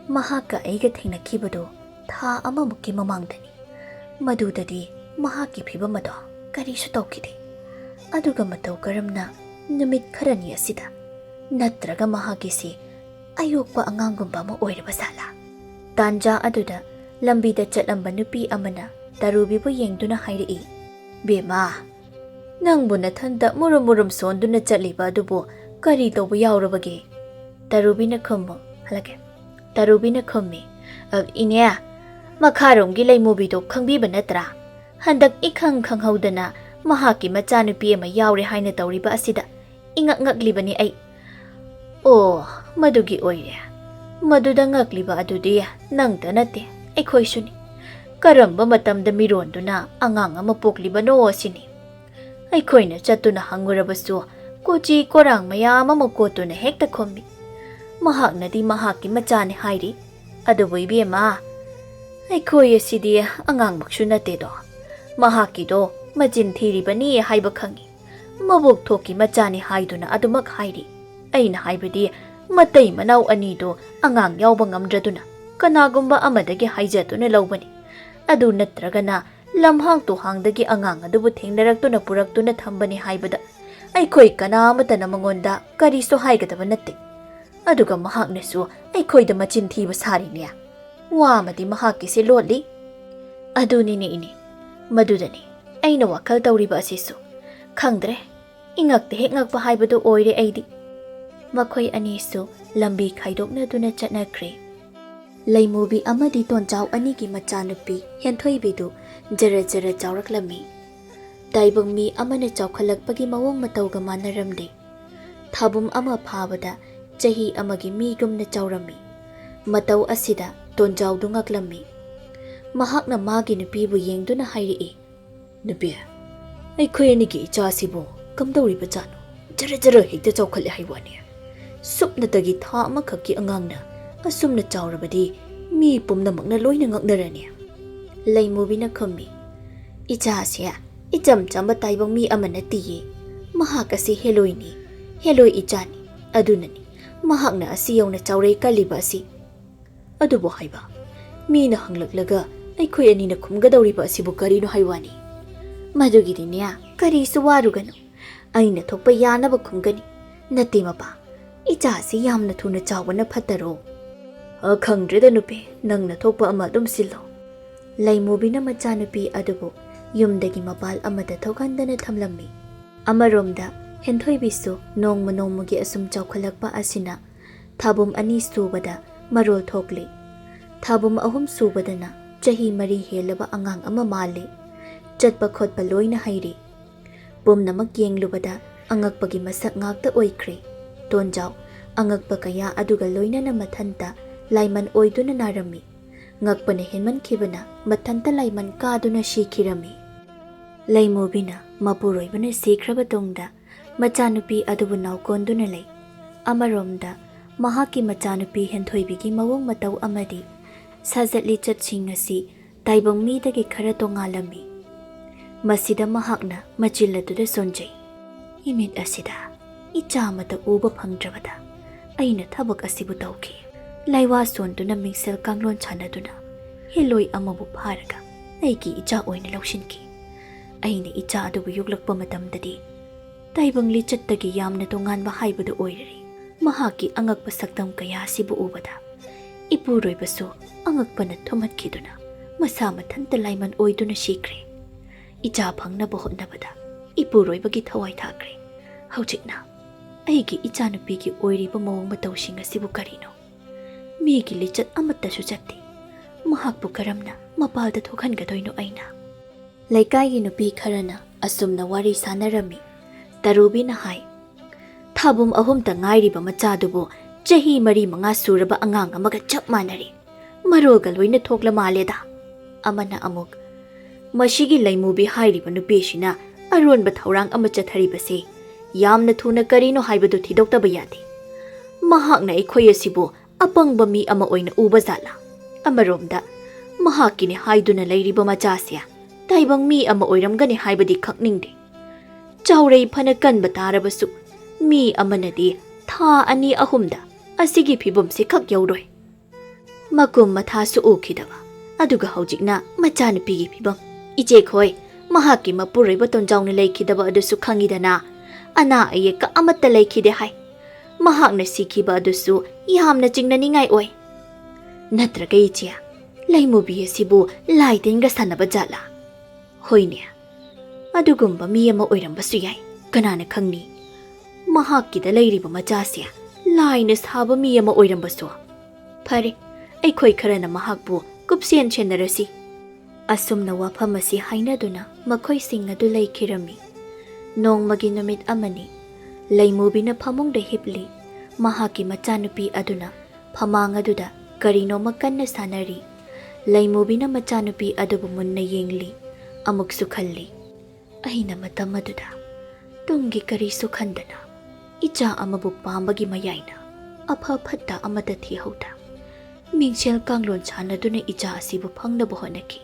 ꯃꯍꯥꯛꯀ ꯑꯩꯒ ꯊꯦꯡꯅꯈꯤꯕꯗꯨ ꯊꯥ ꯑꯃꯃꯨꯛꯀꯤ ꯃꯃꯥꯡꯗꯅꯤ. ꯃꯗꯨꯗꯗꯤ ꯃꯍꯥꯛꯀꯤ ꯐꯤꯕꯝ ꯑꯗꯣ ꯀꯔꯤꯁꯨ ꯇꯧꯈꯤꯗꯦ. ꯑꯗꯨꯒ ꯃꯇꯧ ꯀꯔꯝꯅ ꯅꯨꯃꯤꯠ ꯈꯔꯅꯤ ꯑꯁꯤꯗ? ꯅꯠꯇ꯭ꯔꯒ ꯃꯍꯥꯛꯀꯤꯁꯤ ꯑꯌꯣꯛꯄ ꯑꯉꯥꯡꯒꯨꯝꯕ ꯑꯃ ꯑꯣꯏꯔꯕ ꯖꯥꯠꯂꯥ? ꯇꯥꯟꯖꯥ ꯑꯗꯨꯗ ꯂꯝꯕꯤꯗ ꯆꯠꯂꯝꯕ ꯅꯨꯄꯤ ꯑꯃꯅ ꯇꯔꯨꯕꯤꯕꯨ ꯌꯦꯡꯗꯨꯅ ꯍꯥꯏꯔꯛꯏ, "ꯕꯦꯝꯃ, ꯅꯪꯕꯨ ꯅꯊꯟꯇ ꯃꯨꯔꯨꯝ ꯃꯨꯔꯨꯝ ꯁꯣꯟꯗꯨꯅ ꯆꯠꯂꯤꯕ ꯑꯗꯨꯕꯨ ꯀꯔꯤ ꯇꯧꯕ ꯌꯥꯎꯔꯕꯒꯦ?" ꯇꯔꯨꯕꯤꯅ ꯈꯨꯝꯃꯤ, "ꯏꯅꯦ, ꯃꯈꯥꯔꯣꯝꯒꯤ ꯂꯩꯃꯨꯕꯤꯗꯣ ꯈꯪꯕꯤꯕ ꯅꯠꯇ꯭ꯔꯥ? ꯍꯟꯗꯛ ꯏꯈꯪ ꯈꯪꯍꯧꯗꯅ ꯃꯍꯥꯛꯀꯤ ꯃꯆꯥꯅꯨꯄꯤ ꯑꯃ ꯌꯥꯎꯔꯦ ꯍꯥꯏꯅ ꯇꯧꯔꯤꯕ ꯑꯁꯤꯗ ꯏꯉꯛ ꯉꯛꯂꯤꯕꯅꯤ ꯑꯩ." "ꯑꯣ, ꯃꯗꯨꯒꯤ ꯑꯣꯏꯔꯦ. ꯃꯗꯨꯗ ꯉꯛꯂꯤꯕ ꯑꯗꯨꯗꯤ ꯅꯪꯇ ꯅꯠꯇꯦ, ꯑꯩꯈꯣꯏꯁꯨꯅꯤ. ꯀꯔꯝꯕ ꯃꯇꯝꯗ ꯃꯤꯔꯣꯟꯗꯨꯅ ꯑꯉꯥꯡ ꯑꯃ ꯄꯣꯛꯂꯤꯕꯅꯣ ꯑꯁꯤꯅꯤ. ꯑꯩꯈꯣꯏꯅ ꯆꯠꯇꯨꯅ ꯍꯪꯉꯨꯔꯕꯁꯨ ꯀꯣꯆꯤ ꯀꯣꯔꯥꯡ ꯃꯌꯥꯝ ꯑꯃ ꯀꯣꯠꯇꯨꯅ ꯍꯦꯛꯇ ꯈꯨꯝꯃꯤ. ꯃꯍꯥꯛꯅꯗꯤ ꯃꯍꯥꯛꯀꯤ ꯃꯆꯥꯅꯤ ꯍꯥꯏꯔꯤ. ꯑꯗꯨꯕꯨ ꯏꯕꯦꯝꯃ, ꯑꯩꯈꯣꯏ ꯑꯁꯤꯗꯤ ꯑꯉꯥꯡꯃꯛꯁꯨ ꯅꯠꯇꯦꯗꯣ. ꯃꯍꯥꯛꯀꯤꯗೋ ꯃꯆꯤꯟ ꯊꯤꯔꯤꯕꯅꯤ ꯍꯥꯏꯕ ꯈꯪꯏ. ꯃꯕꯣꯛ ꯊꯣꯛꯀꯤ ꯃꯆꯥꯅꯤ ꯍꯥꯏꯗꯨꯅ ꯑꯗꯨꯃꯛ ꯍꯥꯏꯔꯤ. ꯑꯩꯅ ꯍꯥꯏꯕꯗꯤ ꯃꯇꯩ ꯃꯅꯥꯎ ꯑꯅꯤꯗꯣ ꯑꯉꯥꯡ ꯌꯥꯎꯕ ꯉꯝꯗ꯭ꯔꯗꯨꯅ ꯀꯅꯥꯒꯨꯝꯕ ꯑꯃꯗꯒꯤ ꯍꯥꯏꯖꯗꯨꯅ ꯂꯧꯕꯅꯤ. ꯑꯗꯨ ꯅꯠꯇ꯭ꯔꯒꯅ ꯂꯝꯍꯥꯡ ꯇꯨꯍꯥꯡꯗꯒꯤ ꯑꯉꯥꯡ ꯑꯗꯨꯕꯨ ꯊꯦꯡꯅꯔꯛꯇꯨꯅ ꯄꯨꯔꯛꯇꯨꯅ ꯊꯝꯕꯅꯤ ꯍꯥꯏꯕꯗ ꯑꯩꯈꯣꯏ ꯀꯅꯥꯃꯇꯅ ꯃꯉꯣꯟꯗ ꯀꯔꯤꯁꯨ ꯍꯥꯏꯒꯗꯕ ꯅꯠꯇꯦ꯫ ꯑꯗꯨꯒ ꯃꯍꯥꯛꯅꯁꯨ ꯑꯩꯈꯣꯏꯗ ꯃꯆꯤꯟ ꯊꯤꯕ ꯁꯥꯔꯤꯅꯦ꯫ ꯋꯥ ꯑꯃꯗꯤ ꯃꯍꯥꯛꯀꯤꯁꯦ ꯂꯣꯠꯂꯤ꯫ ꯑꯗꯨꯅꯤꯅꯦ ꯏꯅꯦ, ꯃꯗꯨꯗꯅꯤ ꯑꯩꯅ ꯋꯥꯈꯜ ꯇꯧꯔꯤꯕ ꯑꯁꯤꯁꯨ꯫ ꯈꯪꯗ꯭ꯔꯦ, ꯏꯉꯛꯇ ꯍꯦꯛ ꯉꯛꯄ ꯍꯥꯏꯕꯗꯨ ꯑꯣꯏꯔꯦ ꯑꯩꯗꯤ꯫ ꯃꯈꯣꯏ ꯑꯅꯤꯁꯨ ꯂꯝꯕꯤ ꯈꯥꯏꯗꯣꯛꯅꯗꯨꯅ ꯆꯠꯅꯈ꯭ꯔꯦ꯫ ꯂꯩꯃꯨꯕꯤ ꯑꯃꯗꯤ ꯇꯣꯟꯖꯥꯎ ꯑꯅꯤꯒꯤ ꯃꯆꯥꯅꯨꯄꯤ ꯍꯦꯟꯊꯣꯏꯕꯤꯗꯨ ꯖꯔ ꯖꯔ ꯆꯥꯎꯔꯛꯂꯝꯃꯤ꯫ ꯇꯥꯏꯕꯪ ꯃꯤ ꯑꯃꯅ ꯆꯥꯎꯈꯠꯂꯛꯄꯒꯤ ꯃꯑꯣꯡ ꯃꯇꯧꯒ ꯃꯥꯟꯅꯔꯝꯗꯦ꯫ ꯊꯥꯕꯨꯝ ꯑꯃ ꯐꯥꯕꯗ ꯆꯍꯤ ꯑꯃꯒꯤ ꯃꯤꯒꯨꯝꯅ ꯆꯥꯎꯔꯝꯃꯤ꯫ ꯃꯇꯧ ꯑꯁꯤꯗ ꯇꯣꯟꯖꯥꯎꯗꯨ ꯉꯛꯂꯝꯃꯤ꯫ ꯃꯍꯥꯛꯅ ꯃꯥꯒꯤ ꯅꯨꯄꯤꯕꯨ ꯌꯦꯡꯗꯨꯅ ꯍꯥꯏꯔꯛꯏ, "ꯅꯨꯄꯤ, ꯑꯩꯈꯣꯏ ꯑꯅꯤꯒꯤ ꯏꯆꯥꯁꯤꯕꯨ ꯀꯝꯗꯧꯔꯤꯕꯖꯥꯠꯅꯣ? ꯖꯔ ꯖꯔ ꯍꯦꯛꯇ ꯆꯥꯎꯈꯠꯂꯦ ꯍꯥꯏꯋꯥꯅꯤ꯫ ꯁꯨꯞꯅꯇꯒꯤ ꯊꯥ ꯑꯃꯈꯛꯀꯤ ꯑꯉꯥꯡꯅ ꯑꯁꯨꯝꯅ ꯆꯥꯎꯔꯕꯗꯤ ꯃꯤ ꯄꯨꯝꯅꯃꯛꯅ ꯂꯣꯏꯅ ꯉꯛꯅꯔꯅꯤ." ꯂꯩꯃꯨꯕꯤꯅ ꯈꯨꯝꯃꯤ, "ꯏꯆꯥꯁꯦ ꯏꯆꯝ ꯆꯝꯕ ꯇꯥꯏꯕꯪ ꯃꯤ ꯑꯃ ꯅꯠꯇꯤꯌꯦ꯫ ꯃꯍꯥꯛ ꯑꯁꯤ ꯍꯦꯂꯣꯏꯅꯤ, ꯍꯦꯂꯣꯏ ꯏꯆꯥꯅꯤ꯫ ꯑꯗꯨꯅꯅꯤ ꯃꯍꯥꯛꯅ ꯑꯁꯤ ꯌꯧꯅ ꯆꯥꯎꯔꯩ ꯀꯜꯂꯤꯕ ꯑꯁꯤ." ꯑꯗꯨꯕꯨ ꯍꯥꯏꯕ, ꯃꯤꯅ ꯍꯪꯂꯛꯂꯒ ꯑꯩꯈꯣꯏ ꯑꯅꯤꯅ ꯈꯨꯝꯒꯗꯧꯔꯤꯕ ꯑꯁꯤꯕꯨ ꯀꯔꯤꯅꯣ ꯍꯥꯏꯋꯥꯅꯤ? ꯃꯗꯨꯒꯤꯗꯤꯅꯦ ꯀꯔꯤꯁꯨ ꯋꯥꯔꯨꯒꯅꯨ, ꯑꯩꯅ ꯊꯣꯛꯄ ꯌꯥꯅꯕ ꯈꯨꯝꯒꯅꯤ꯫ ꯅꯠꯇꯦ ꯃꯄꯥ, ꯏꯆꯥꯁꯤ ꯌꯥꯝꯅ ꯊꯨꯅ ꯆꯥꯎꯕꯅ ꯐꯠꯇꯔꯣ? ꯈꯪꯗ꯭ꯔꯦꯗ ꯅꯨꯄꯤ, ꯅꯪꯅ ꯊꯣꯛꯄ ꯑꯃ ꯑꯗꯨꯝ ꯁꯤꯜꯂꯣ꯫ ꯂꯩꯃꯨꯕꯤꯅ ꯃꯆꯥꯅꯨꯄꯤ ꯑꯗꯨꯕꯨ ꯌꯨꯝꯗꯒꯤ ꯃꯄꯥꯜ ꯑꯃꯗ ꯊꯣꯛꯍꯟꯗꯅ ꯊꯝꯂꯝꯃꯤ꯫ ꯑꯃꯔꯣꯝꯗ ꯍꯦꯟꯊꯣꯏꯕꯤꯁꯨ ꯅꯣꯡꯃ ꯅꯣꯡꯃꯒꯤ ꯑꯁꯨꯝ ꯆꯥꯎꯈꯠꯂꯛꯄ ꯑꯁꯤꯅ ꯊꯥꯕꯨꯝ 2 ꯁꯨꯕꯗ ꯃꯔꯣꯜ ꯊꯣꯛꯂꯤ꯫ ꯊꯥꯕꯨꯝ 3 ꯁꯨꯕꯗꯅ ꯆꯍꯤ 4 ꯍꯦꯜꯂꯕ ꯑꯉꯥꯡ ꯑꯃ ꯃꯥꯜꯂꯤ꯫ ꯆꯠꯄ ꯈꯣꯠꯄ ꯂꯣꯏꯅ ꯍꯩꯔꯤ꯫ ꯄꯨꯝꯅꯃꯛ ꯌꯦꯡꯂꯨꯕꯗ ꯑꯉꯛꯄꯒꯤ ꯃꯁꯛ ꯉꯥꯛꯇ ꯑꯣꯏꯈ꯭ꯔꯦ꯫ ꯇꯣꯟꯖꯥꯎ ꯑꯉꯛꯄ ꯀꯌꯥ ꯑꯗꯨꯒ ꯂꯣꯏꯅꯅ ꯃꯊꯟꯇ ꯂꯥꯏꯃꯟ ꯑꯣꯏꯗꯨꯅ ꯅꯥꯔꯝꯃꯤ꯫ ꯉꯛꯄꯅ ꯍꯦꯟꯃꯟꯈꯤꯕꯅ ꯃꯊꯟꯇ ꯂꯥꯏꯃꯟ ꯀꯥꯗꯨꯅ ꯁꯤꯈꯤꯔꯝꯃꯤ꯫ ꯂꯩꯃꯨꯕꯤꯅ ꯃꯄꯨꯔꯣꯏꯕꯅ ꯁꯤꯈ꯭ꯔꯕ ꯇꯨꯡꯗ ꯃꯆꯥꯅꯨꯄꯤ ꯑꯗꯨꯕꯨ ꯅꯥꯎꯀꯣꯟꯗꯨꯅ ꯂꯩ꯫ ꯑꯃꯔꯣꯝꯗ ꯃꯍꯥꯛꯀꯤ ꯃꯆꯥꯅꯨꯄꯤ ꯍꯦꯟꯊꯣꯏꯕꯤꯒꯤ ꯃꯑꯣꯡ ꯃꯇꯧ ꯑꯃꯗꯤ ꯁꯥꯖꯠ ꯂꯤꯆꯠꯁꯤꯡ ꯑꯁꯤ ꯇꯥꯏꯕꯪ ꯃꯤꯗꯒꯤ ꯈꯔ ꯇꯣꯉꯥꯜꯂꯝꯃꯤ꯫ ꯃꯁꯤꯗ ꯃꯍꯥꯛꯅ ꯃꯆꯤꯜ ꯑꯗꯨꯗ ꯁꯣꯟꯖꯩ꯫ "ꯏꯃꯤꯠ ꯑꯁꯤꯗ ꯏꯆꯥ ꯑꯃꯇ ꯎꯕ ꯐꯪꯗ꯭ꯔꯕꯗ ꯑꯩꯅ ꯊꯕꯛ ꯑꯁꯤꯕꯨ ꯇꯧꯈꯤ꯫ ꯂꯥꯏꯋꯥ ꯁꯣꯟꯗꯨꯅ ꯃꯤꯡꯁꯦꯜ ꯀꯥꯡꯂꯣꯟ ꯁꯥꯟꯅꯗꯨꯅ ꯍꯦꯂꯣꯏ ꯑꯃꯕꯨ ꯐꯥꯔꯒ ꯑꯩꯒꯤ ꯏꯆꯥ ꯑꯣꯏꯅ ꯂꯧꯁꯤꯟꯈꯤ꯫ ꯑꯩꯅ ꯏꯆꯥ ꯑꯗꯨꯕꯨ ꯌꯣꯛꯂꯛꯄ ꯃꯇꯝꯗꯗꯤ ꯇꯥꯏꯕꯪ ꯂꯤꯆꯠꯇꯒꯤ ꯌꯥꯝꯅ ꯇꯣꯉꯥꯟꯕ ꯍꯥꯏꯕꯗꯨ ꯑꯣꯏꯔꯔꯤ꯫ ꯃꯍꯥꯛꯀꯤ ꯑꯉꯛꯄ ꯁꯛꯇꯝ ꯀꯌꯥ ꯑꯁꯤꯕꯨ ꯎꯕꯗ ꯏꯄꯨꯔꯣꯏꯕꯁꯨ ꯑꯉꯛꯄꯅ ꯊꯨꯝꯍꯠꯈꯤꯗꯨꯅ ꯃꯁꯥ ꯃꯊꯟꯇ ꯂꯥꯏꯃꯟ ꯑꯣꯏꯗꯨꯅ ꯁꯤꯈ꯭ꯔꯦ꯫ ꯏꯆꯥ ꯐꯪꯅꯕ ꯍꯣꯠꯅꯕꯗ ꯏꯄꯨꯔꯣꯏꯕꯒꯤ ꯊꯋꯥꯏ ꯊꯥꯈ꯭ꯔꯦ꯫ ꯍꯧꯖꯤꯛꯅ ꯑꯩꯒꯤ ꯏꯆꯥꯅꯨꯄꯤꯒꯤ ꯑꯣꯏꯔꯤꯕ ꯃꯑꯣꯡ ꯃꯇꯧꯁꯤꯡ ꯑꯁꯤꯕꯨ ꯀꯔꯤꯅꯣ? ꯃꯤꯒꯤ ꯂꯤꯆꯠ ꯑꯃꯠꯇꯁꯨ ꯆꯠꯇꯦ꯫ ꯃꯍꯥꯛꯄꯨ ꯀꯔꯝꯅ ꯃꯄꯥꯜꯗ ꯊꯣꯛꯍꯟꯒꯗꯣꯏꯅꯣ ꯑꯩꯅ?" ꯂꯩꯀꯥꯏꯒꯤ ꯅꯨꯄꯤ ꯈꯔꯅ ꯑꯁꯨꯝꯅ ꯋꯥꯔꯤ ꯁꯥꯟꯅꯔꯝꯃꯤ꯫ ꯇꯔꯨꯕꯤꯅ ꯍꯥꯏ, "ꯊꯥꯕꯨꯝ 3ꯇ ꯉꯥꯏꯔꯤꯕ ꯃꯆꯥꯗꯨꯕꯨ ꯆꯍꯤ 4-5 ꯁꯨꯔꯕ ꯑꯉꯥꯡ ꯑꯃꯒ ꯆꯞ ꯃꯥꯟꯅꯔꯤ꯫ ꯃꯔꯣꯜꯒ ꯂꯣꯏꯅ ꯊꯣꯛꯂ ꯃꯥꯜꯂꯦꯗ." ꯑꯃꯅ ꯑꯃꯨꯛ, "ꯃꯁꯤꯒꯤ ꯂꯩꯃꯨꯕꯤ ꯍꯥꯏꯔꯤꯕ ꯅꯨꯄꯤꯁꯤꯅ ꯑꯔꯣꯟꯕ ꯊꯧꯔꯥꯡ ꯑꯃ ꯆꯠꯊꯔꯤꯕꯁꯦ ꯌꯥꯝꯅ ꯊꯨꯅ ꯀꯔꯤꯅꯣ ꯍꯥꯏꯕꯗꯨ ꯊꯤꯗꯣꯛꯇꯕ ꯌꯥꯗꯦ꯫ ꯃꯍꯥꯛꯅ ꯑꯩꯈꯣꯏ ꯑꯁꯤꯕꯨ ꯑꯄꯪꯕ ꯃꯤ ꯑꯃ ꯑꯣꯏꯅ ꯎꯕ ꯖꯥꯠꯂꯥ? ꯑꯃꯔꯣꯝꯗ ꯃꯍꯥꯛꯀꯤꯅꯤ ꯍꯥꯏꯗꯨꯅ ꯂꯩꯔꯤꯕ ꯃꯆꯥꯁꯦ ꯇꯥꯏꯕꯪ ꯃꯤ ꯑꯃ ꯑꯣꯏꯔꯝꯒꯅꯤ ꯍꯥꯏꯕꯗꯤ ꯈꯪꯅꯤꯡꯗꯦ꯫ ꯆꯥꯎꯔꯩ ꯐꯅ ꯀꯟꯕ ꯇꯥꯔꯕꯁꯨ ꯃꯤ ꯑꯃꯅꯗꯤ ꯊꯥ 2-3ꯗ ꯑꯁꯤꯒꯤ ꯐꯤꯕꯝꯁꯤ ꯈꯛ ꯌꯧꯔꯣꯏ꯫ ꯃꯀꯨꯝ ꯃꯊꯥꯁꯨ ꯎꯈꯤꯗꯕ, ꯑꯗꯨꯒ ꯍꯧꯖꯤꯛꯅ ꯃꯆꯥꯅꯨꯄꯤꯒꯤ ꯐꯤꯕꯝ꯫ ꯏꯆꯦꯈꯣꯏ, ꯃꯍꯥꯛꯀꯤ ꯃꯄꯨꯔꯣꯏꯕ ꯇꯣꯟꯖꯥꯎꯅ ꯂꯩꯈꯤꯗꯕ ꯑꯗꯨꯁꯨ ꯈꯪꯉꯤꯗꯅ꯫ ꯑꯅꯥ ꯑꯌꯦꯛꯀ ꯑꯃꯠꯇ ꯂꯩꯈꯤꯗꯦ ꯍꯥꯏ꯫ ꯃꯍꯥꯛꯅ ꯁꯤꯈꯤꯕ ꯑꯗꯨꯁꯨ ꯌꯥꯝꯅ ꯆꯤꯡꯅꯅꯤꯡꯉꯥꯏ ꯑꯣꯏ꯫ ꯅꯠꯇ꯭ꯔꯒ ꯏꯆꯦ, ꯂꯩꯃꯨꯕꯤ ꯑꯁꯤꯕꯨ ꯂꯥꯏ ꯇꯤꯟꯒ ꯁꯥꯟꯅꯕ ꯖꯥꯠꯂꯥ? ꯍꯣꯏꯅꯦ, ꯑꯗꯨꯒꯨꯝꯕ ꯃꯤ ꯑꯃ ꯑꯣꯏꯔꯝꯕꯁꯨ ꯌꯥꯏ꯫ ꯀꯅꯥꯅ ꯈꯪꯅꯤ? ꯃꯍꯥꯛꯀꯤꯗ ꯂꯩꯔꯤꯕ ꯃꯆꯥꯁꯦ ꯂꯥꯏꯅ ꯁꯥꯕ ꯃꯤ ꯑꯃ ꯑꯣꯏꯔꯝꯕꯁꯨ꯫ ꯐꯔꯦ, ꯑꯩꯈꯣꯏ ꯈꯔꯅ ꯃꯍꯥꯛꯄꯨ ꯀꯨꯞꯁꯦꯟ ꯁꯦꯟꯅꯔꯁꯤ." ꯑꯁꯨꯝꯅ ꯋꯥꯐꯝ ꯑꯁꯤ ꯍꯥꯏꯅꯗꯨꯅ ꯃꯈꯣꯏꯁꯤꯡ ꯑꯗꯨ ꯂꯩꯈꯤꯔꯝꯃꯤ꯫ ꯅꯣꯡꯃꯒꯤ ꯅꯨꯃꯤꯠ ꯑꯃꯅꯤ꯫ ꯂꯩꯃꯨꯕꯤꯅ ꯐꯃꯨꯡꯗ ꯍꯤꯞꯂꯤ꯫ ꯃꯍꯥꯛꯀꯤ ꯃꯆꯥꯅꯨꯄꯤ ꯑꯗꯨꯅ ꯐꯃꯥꯡ ꯑꯗꯨꯗ ꯀꯔꯤꯅꯣꯃ ꯀꯟꯅ ꯁꯥꯟꯅꯔꯤ꯫ ꯂꯩꯃꯨꯕꯤꯅ ꯃꯆꯥꯅꯨꯄꯤ ꯑꯗꯨꯕꯨ ꯃꯨꯟꯅ ꯌꯦꯡꯂꯤ꯫ ꯑꯃꯨꯛꯁꯨ ꯈꯜꯂꯤ, "ꯑꯩꯅ ꯃꯇꯝ ꯑꯗꯨꯗ ꯇꯨꯡꯒꯤ ꯀꯔꯤꯁꯨ ꯈꯟꯗꯅ ꯏꯆꯥ ꯑꯃꯕꯨ ꯄꯥꯝꯕꯒꯤ ꯃꯌꯥꯏꯅ ꯑꯐ ꯐꯠꯇ ꯑꯃꯠꯇ ꯊꯤꯍꯧꯗ ꯃꯤꯡꯁꯦꯜ ꯀꯥꯡꯂꯣꯟ ꯁꯥꯟꯅꯗꯨꯅ ꯏꯆꯥ ꯑꯁꯤꯕꯨ ꯐꯪꯅꯕ ꯍꯣꯠꯅꯈꯤ꯫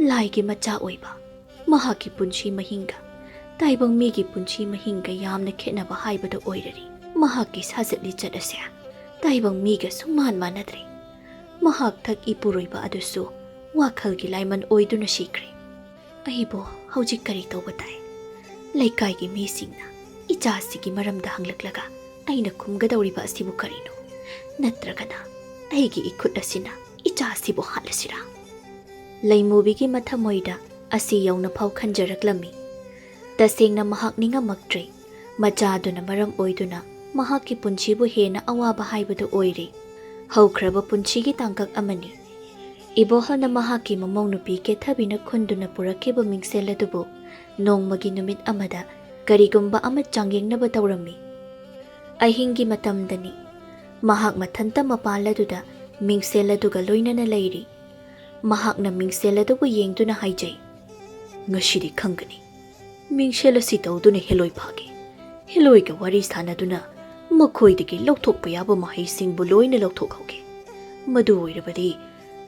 ꯂꯥꯏꯒꯤ ꯃꯆꯥ ꯑꯣꯏꯕ ꯃꯍꯥꯛꯀꯤ ꯄꯨꯟꯁꯤ ꯃꯍꯤꯡꯒ ꯇꯥꯏꯕꯪ ꯃꯤꯒꯤ ꯄꯨꯟꯁꯤ ꯃꯍꯤꯡꯒ ꯌꯥꯝꯅ ꯈꯦꯠꯅꯕ ꯍꯥꯏꯕꯗꯨ ꯑꯣꯏꯔꯔꯤ꯫ ꯃꯍꯥꯛꯀꯤ ꯁꯥꯖꯠ ꯂꯤꯆꯠ ꯑꯁꯦ ꯇꯥꯏꯕꯪ ꯃꯤꯒ ꯁꯨꯡꯃꯥꯟ ꯃꯥꯟꯅꯗ꯭ꯔꯦ꯫ ꯃꯍꯥꯛ ꯊꯛ ꯏꯄꯨꯔꯣꯏꯕ ꯑꯗꯨꯁꯨ ꯋꯥꯈꯜꯒꯤ ꯂꯥꯏꯃꯟ ꯑꯣꯏꯗꯨꯅ ꯁꯤꯈ꯭ꯔꯦ꯫ ꯑꯩꯕꯨ ꯍꯧꯖꯤꯛ ꯀꯔꯤ ꯇꯧꯕ ꯇꯥꯏ? ꯂꯩꯀꯥꯏꯒꯤ ꯃꯤꯁꯤꯡꯅ ꯏꯆꯥꯁꯤꯒꯤ ꯃꯔꯝꯗ ꯍꯪꯂꯛꯂꯒ ꯑꯩꯅ ꯈꯨꯝꯒꯗꯧꯔꯤꯕ ꯑꯁꯤꯕꯨ ꯀꯔꯤꯅꯣ? ꯅꯠꯇ꯭ꯔꯒꯅ ꯑꯩꯒꯤ ꯏꯈꯨꯠ ꯑꯁꯤꯅ ꯏꯆꯥꯁꯤꯕꯨ ꯍꯥꯠꯂꯁꯤꯔꯥ? ꯂꯩꯃꯨꯕꯤꯒꯤ ꯃꯊꯃꯣꯏꯗ ꯑꯁꯤ ꯌꯧꯅ ꯐꯥꯎ ꯈꯟꯖꯔꯛꯂꯝꯃꯤ꯫ ꯇꯁꯦꯡꯅ ꯃꯍꯥꯛ ꯅꯤꯡꯉꯝꯃꯛꯇ꯭ꯔꯦ꯫ ꯃꯆꯥꯗꯨꯅ ꯃꯔꯝ ꯑꯣꯏꯗꯨꯅ ꯃꯍꯥꯛꯀꯤ ꯄꯨꯟꯁꯤꯕꯨ ꯍꯦꯟꯅ ꯑꯋꯥꯕ ꯍꯥꯏꯕꯗꯨ ꯑꯣꯏꯔꯦ꯫ ꯍꯧꯈ꯭ꯔꯕ ꯄꯨꯟꯁꯤꯒꯤ ꯇꯥꯡꯀꯛ ꯑꯃꯅꯤ꯫ ꯏꯕꯣꯍꯜꯅ ꯃꯍꯥꯛꯀꯤ ꯃꯃꯧ ꯅꯨꯄꯤ ꯀꯦꯊꯕꯤꯅ ꯈꯨꯟꯗꯨꯅ ꯄꯨꯔꯛꯈꯤꯕ ꯃꯤꯡꯁꯦꯜ ꯑꯗꯨꯕꯨ ꯅꯣꯡꯃꯒꯤ ꯅꯨꯃꯤꯠ ꯑꯃꯗ ꯀꯔꯤꯒꯨꯝꯕ ꯑꯃ ꯆꯥꯡꯌꯦꯡꯅꯕ ꯇꯧꯔꯝꯃꯤ꯫ ꯑꯍꯤꯡꯒꯤ ꯃꯇꯝꯗꯅꯤ꯫ ꯃꯍꯥꯛ ꯃꯊꯟꯇ ꯃꯄꯥꯜ ꯑꯗꯨꯗ ꯃꯤꯡꯁꯦꯜ ꯑꯗꯨꯒ ꯂꯣꯏꯅꯅ ꯂꯩꯔꯤ꯫ ꯃꯍꯥꯛꯅ ꯃꯤꯡꯁꯦꯜ ꯑꯗꯨꯕꯨ ꯌꯦꯡꯗꯨꯅ ꯍꯥꯏꯖꯩ, "ꯉꯁꯤꯗꯤ ꯈꯪꯒꯅꯤ꯫ ꯃꯤꯡꯁꯦꯜ ꯑꯁꯤ ꯇꯧꯗꯨꯅ ꯍꯦꯂꯣꯏ ꯐꯥꯒꯦ꯫ ꯍꯦꯂꯣꯏꯒ ꯋꯥꯔꯤ ꯁꯥꯟꯅꯗꯨꯅ ꯃꯈꯣꯏꯗꯒꯤ ꯂꯧꯊꯣꯛꯄ ꯌꯥꯕ ꯃꯍꯩꯁꯤꯡꯕꯨ ꯂꯣꯏꯅ ꯂꯧꯊꯣꯛꯍꯧꯒꯦ꯫ ꯃꯗꯨ ꯑꯣꯏꯔꯕꯗꯤ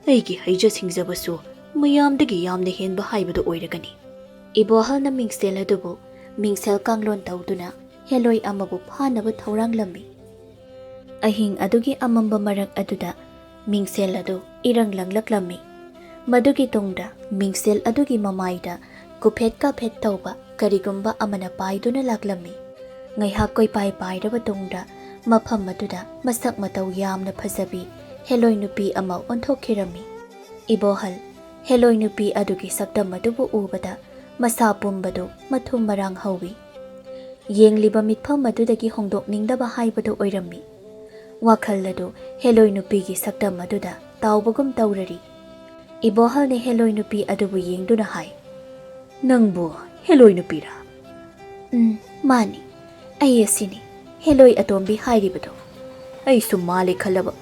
ꯑꯩꯒꯤ ꯍꯩꯖ ꯁꯤꯡꯖꯕꯁꯨ ꯃꯌꯥꯝꯗꯒꯤ ꯌꯥꯝꯅ ꯍꯦꯟꯕ ꯍꯥꯏꯕꯗꯨ ꯑꯣꯏꯔꯒꯅꯤ." ꯏꯕꯣꯍꯜꯅ ꯃꯤꯡꯁꯦꯜ ꯑꯗꯨꯕꯨ ꯃꯤꯡꯁꯦꯜ ꯀꯥꯡꯂꯣꯟ ꯇꯧꯗꯨꯅ ꯍꯦꯂꯣꯏ ꯑꯃꯕꯨ ꯐꯥꯅꯕ ꯊꯧꯔꯥꯡꯂꯝꯃꯤ꯫ ꯑꯍꯤꯡ ꯑꯗꯨꯒꯤ ꯑꯃꯝꯕ ꯃꯔꯛ ꯑꯗꯨꯗ ꯃꯤꯡꯁꯦꯜ ꯑꯗꯨ ꯏꯔꯪ ꯂꯪꯂꯛꯂꯝꯃꯤ꯫ ꯃꯗꯨꯒꯤ ꯇꯨꯡꯗ ꯃꯤꯡꯁꯦꯜ ꯑꯗꯨꯒꯤ ꯃꯃꯥꯏꯗ ꯀꯨꯐꯦꯠ ꯀꯥꯐꯦꯠ ꯇꯧꯕ ꯀꯔꯤꯒꯨꯝꯕ ꯑꯃꯅ ꯄꯥꯏꯗꯨꯅ ꯂꯥꯛꯂꯝꯃꯤ꯫ ꯉꯥꯏꯍꯥꯛ ꯀꯣꯏꯄꯥꯏ ꯄꯥꯏꯔꯕ ꯇꯨꯡꯗ ꯃꯐꯝ ꯑꯗꯨꯗ ꯃꯁꯛ ꯃꯇꯧ ꯌꯥꯝꯅ ꯐꯖꯕꯤ ꯍꯦꯂꯣꯏ ꯅꯨꯄꯤ ꯑꯃ ꯑꯣꯟꯊꯣꯛꯈꯤꯔꯝꯃꯤ꯫ ꯏꯕꯣꯍꯜ ꯍꯦꯂꯣꯏ ꯅꯨꯄꯤ ꯑꯗꯨꯒꯤ ꯁꯛꯇꯝ ꯑꯗꯨꯕꯨ ꯎꯕꯗ ꯃꯁꯥ ꯄꯨꯝꯕꯗꯨ ꯃꯊꯨꯝ ꯃꯔꯥꯡ ꯍꯧꯋꯤ꯫ ꯌꯦꯡꯂꯤꯕ ꯃꯤꯠꯐꯝ ꯑꯗꯨꯗꯒꯤ ꯍꯣꯡꯗꯣꯛꯅꯤꯡꯗꯕ ꯍꯥꯏꯕꯗꯨ ꯑꯣꯏꯔꯝꯃꯤ꯫ ꯋꯥꯈꯜ ꯑꯗꯨ ꯍꯦꯂꯣꯏ ꯅꯨꯄꯤꯒꯤ ꯁꯛꯇꯝ ꯑꯗꯨꯗ ꯇꯥꯎꯕꯒꯨꯝ ꯇꯧꯔꯔꯤ꯫ ꯏꯕꯣꯍꯜꯅ ꯍꯦꯂꯣꯏ ꯅꯨꯄꯤ ꯑꯗꯨꯕꯨ ꯌꯦꯡꯗꯨꯅ ꯍꯥꯏ, "ꯅꯪꯕꯨ ꯍꯦꯂꯣꯏ ꯅꯨꯄꯤꯔꯥ?" "ꯃꯥꯅꯤ, ꯑꯩ ꯑꯁꯤꯅꯤ, ꯍꯦꯂꯣꯏ ꯑꯇꯣꯝꯕꯤ ꯍꯥꯏꯔꯤꯕꯗꯣ." "ꯑꯩꯁꯨ ꯃꯥꯜꯂꯦ ꯈꯜꯂꯕ꯫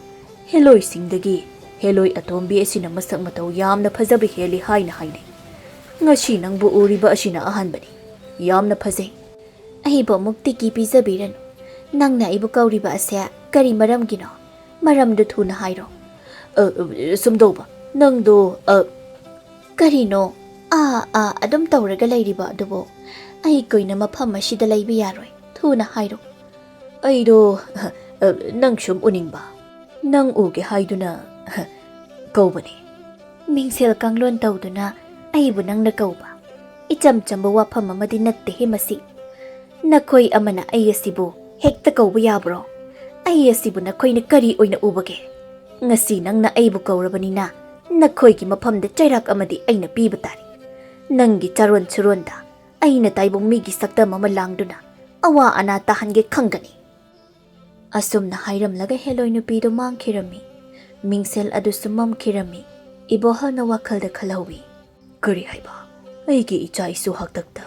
ꯍꯦꯂꯣꯏꯁꯤꯡꯗꯒꯤ ꯍꯦꯂꯣꯏ ꯑꯇꯣꯝꯕꯤ ꯑꯁꯤꯅ ꯃꯁꯛ ꯃꯇꯧ ꯌꯥꯝꯅ ꯐꯖꯕ ꯍꯦꯜꯂꯤ ꯍꯥꯏꯅ ꯍꯥꯏꯅꯩ꯫ ꯉꯁꯤ ꯅꯪꯕꯨ ꯎꯔꯤꯕ ꯑꯁꯤꯅ ꯑꯍꯥꯟꯕꯅꯤ꯫ ꯌꯥꯝꯅ ꯐꯖꯩ." "ꯑꯩꯕꯨ ꯑꯃꯨꯛ ꯇꯤꯀꯤ ꯄꯤꯖꯕꯤꯔꯅꯨ꯫ ꯅꯪꯅ ꯑꯩꯕꯨ ꯀꯧꯔꯤꯕ ꯑꯁꯦ ꯀꯔꯤ ꯃꯔꯝꯒꯤꯅꯣ? ꯃꯔꯝꯗꯨ ꯊꯨꯅ ꯍꯥꯏꯔꯣ." "ꯁꯨꯝꯗꯧꯕ, ꯅꯪꯗꯣ "ꯀꯔꯤꯅꯣ ꯑꯗꯨꯝ ꯇꯧꯔꯒ ꯂꯩꯔꯤꯕ ꯑꯗꯨꯕꯨ? ꯑꯩ ꯀꯨꯏꯅ ꯃꯐꯝ ꯑꯁꯤꯗ ꯂꯩꯕ ꯌꯥꯔꯣꯏ꯫ ꯊꯨꯅ ꯍꯥꯏꯔꯣ." ꯑꯩꯗꯣ ꯅꯪ ꯁꯨꯝ ꯎꯅꯤꯡꯕ, ꯅꯪ ꯎꯒꯦ ꯍꯥꯏꯗꯨꯅ ꯀꯧꯕꯅꯤ." "ꯃꯤꯡꯁꯦꯜ ꯀꯥꯡꯂꯣꯟ ꯇꯧꯗꯨꯅ ꯑꯩꯕꯨ ꯅꯪꯅ ꯀꯧꯕ? ꯏꯆꯝ ꯆꯝꯕ ꯋꯥꯐꯝ ꯑꯃꯗꯤ ꯅꯠꯇꯦꯍꯦ ꯃꯁꯤ꯫ ꯅꯈꯣꯏ ꯑꯃꯅ ꯑꯩ ꯑꯁꯤꯕꯨ ꯍꯦꯛꯇ ꯀꯧꯕ ꯌꯥꯕ꯭ꯔꯣ? ꯑꯩ ꯑꯁꯤꯕꯨ ꯅꯈꯣꯏꯅ ꯀꯔꯤ ꯑꯣꯏꯅ ꯎꯕꯒꯦ? ꯉꯁꯤ ꯅꯪꯅ ꯑꯩꯕꯨ ꯀꯧꯔꯕꯅꯤꯅ ꯅꯈꯣꯏꯒꯤ ꯃꯐꯝꯗ ꯆꯩꯔꯥꯛ ꯑꯃꯗꯤ ꯑꯩꯅ ꯄꯤꯕ ꯇꯥꯔꯤ꯫ ꯅꯪꯒꯤ ꯆꯥꯔꯣꯟ ꯁꯨꯔꯣꯟꯗ ꯑꯩꯅ ꯇꯥꯏꯕꯪ ꯃꯤꯒꯤ ꯁꯛꯇꯝ ꯑꯃ ꯂꯥꯡꯗꯨꯅ ꯑꯋꯥ ꯑꯅꯥ ꯇꯥꯍꯟꯒꯦ ꯈꯪꯒꯅꯤ." ꯑꯁꯨꯝꯅ ꯍꯥꯏꯔꯝꯂꯒ ꯍꯦꯂꯣꯏ ꯅꯨꯄꯤꯗꯨ ꯃꯥꯡꯈꯤꯔꯝꯃꯤ꯫ ꯃꯤꯡꯁꯦꯜ ꯑꯗꯨꯁꯨ ꯃꯝꯈꯤꯔꯝꯃꯤ꯫ ꯏꯕꯣꯍꯜꯅ ꯋꯥꯈꯜꯗ ꯈꯜꯍꯧꯏ, "ꯀꯔꯤ ꯍꯥꯏꯕ? ꯑꯩꯒꯤ ꯏꯆꯥ ꯏꯁꯨ ꯍꯥꯛꯇꯛꯇ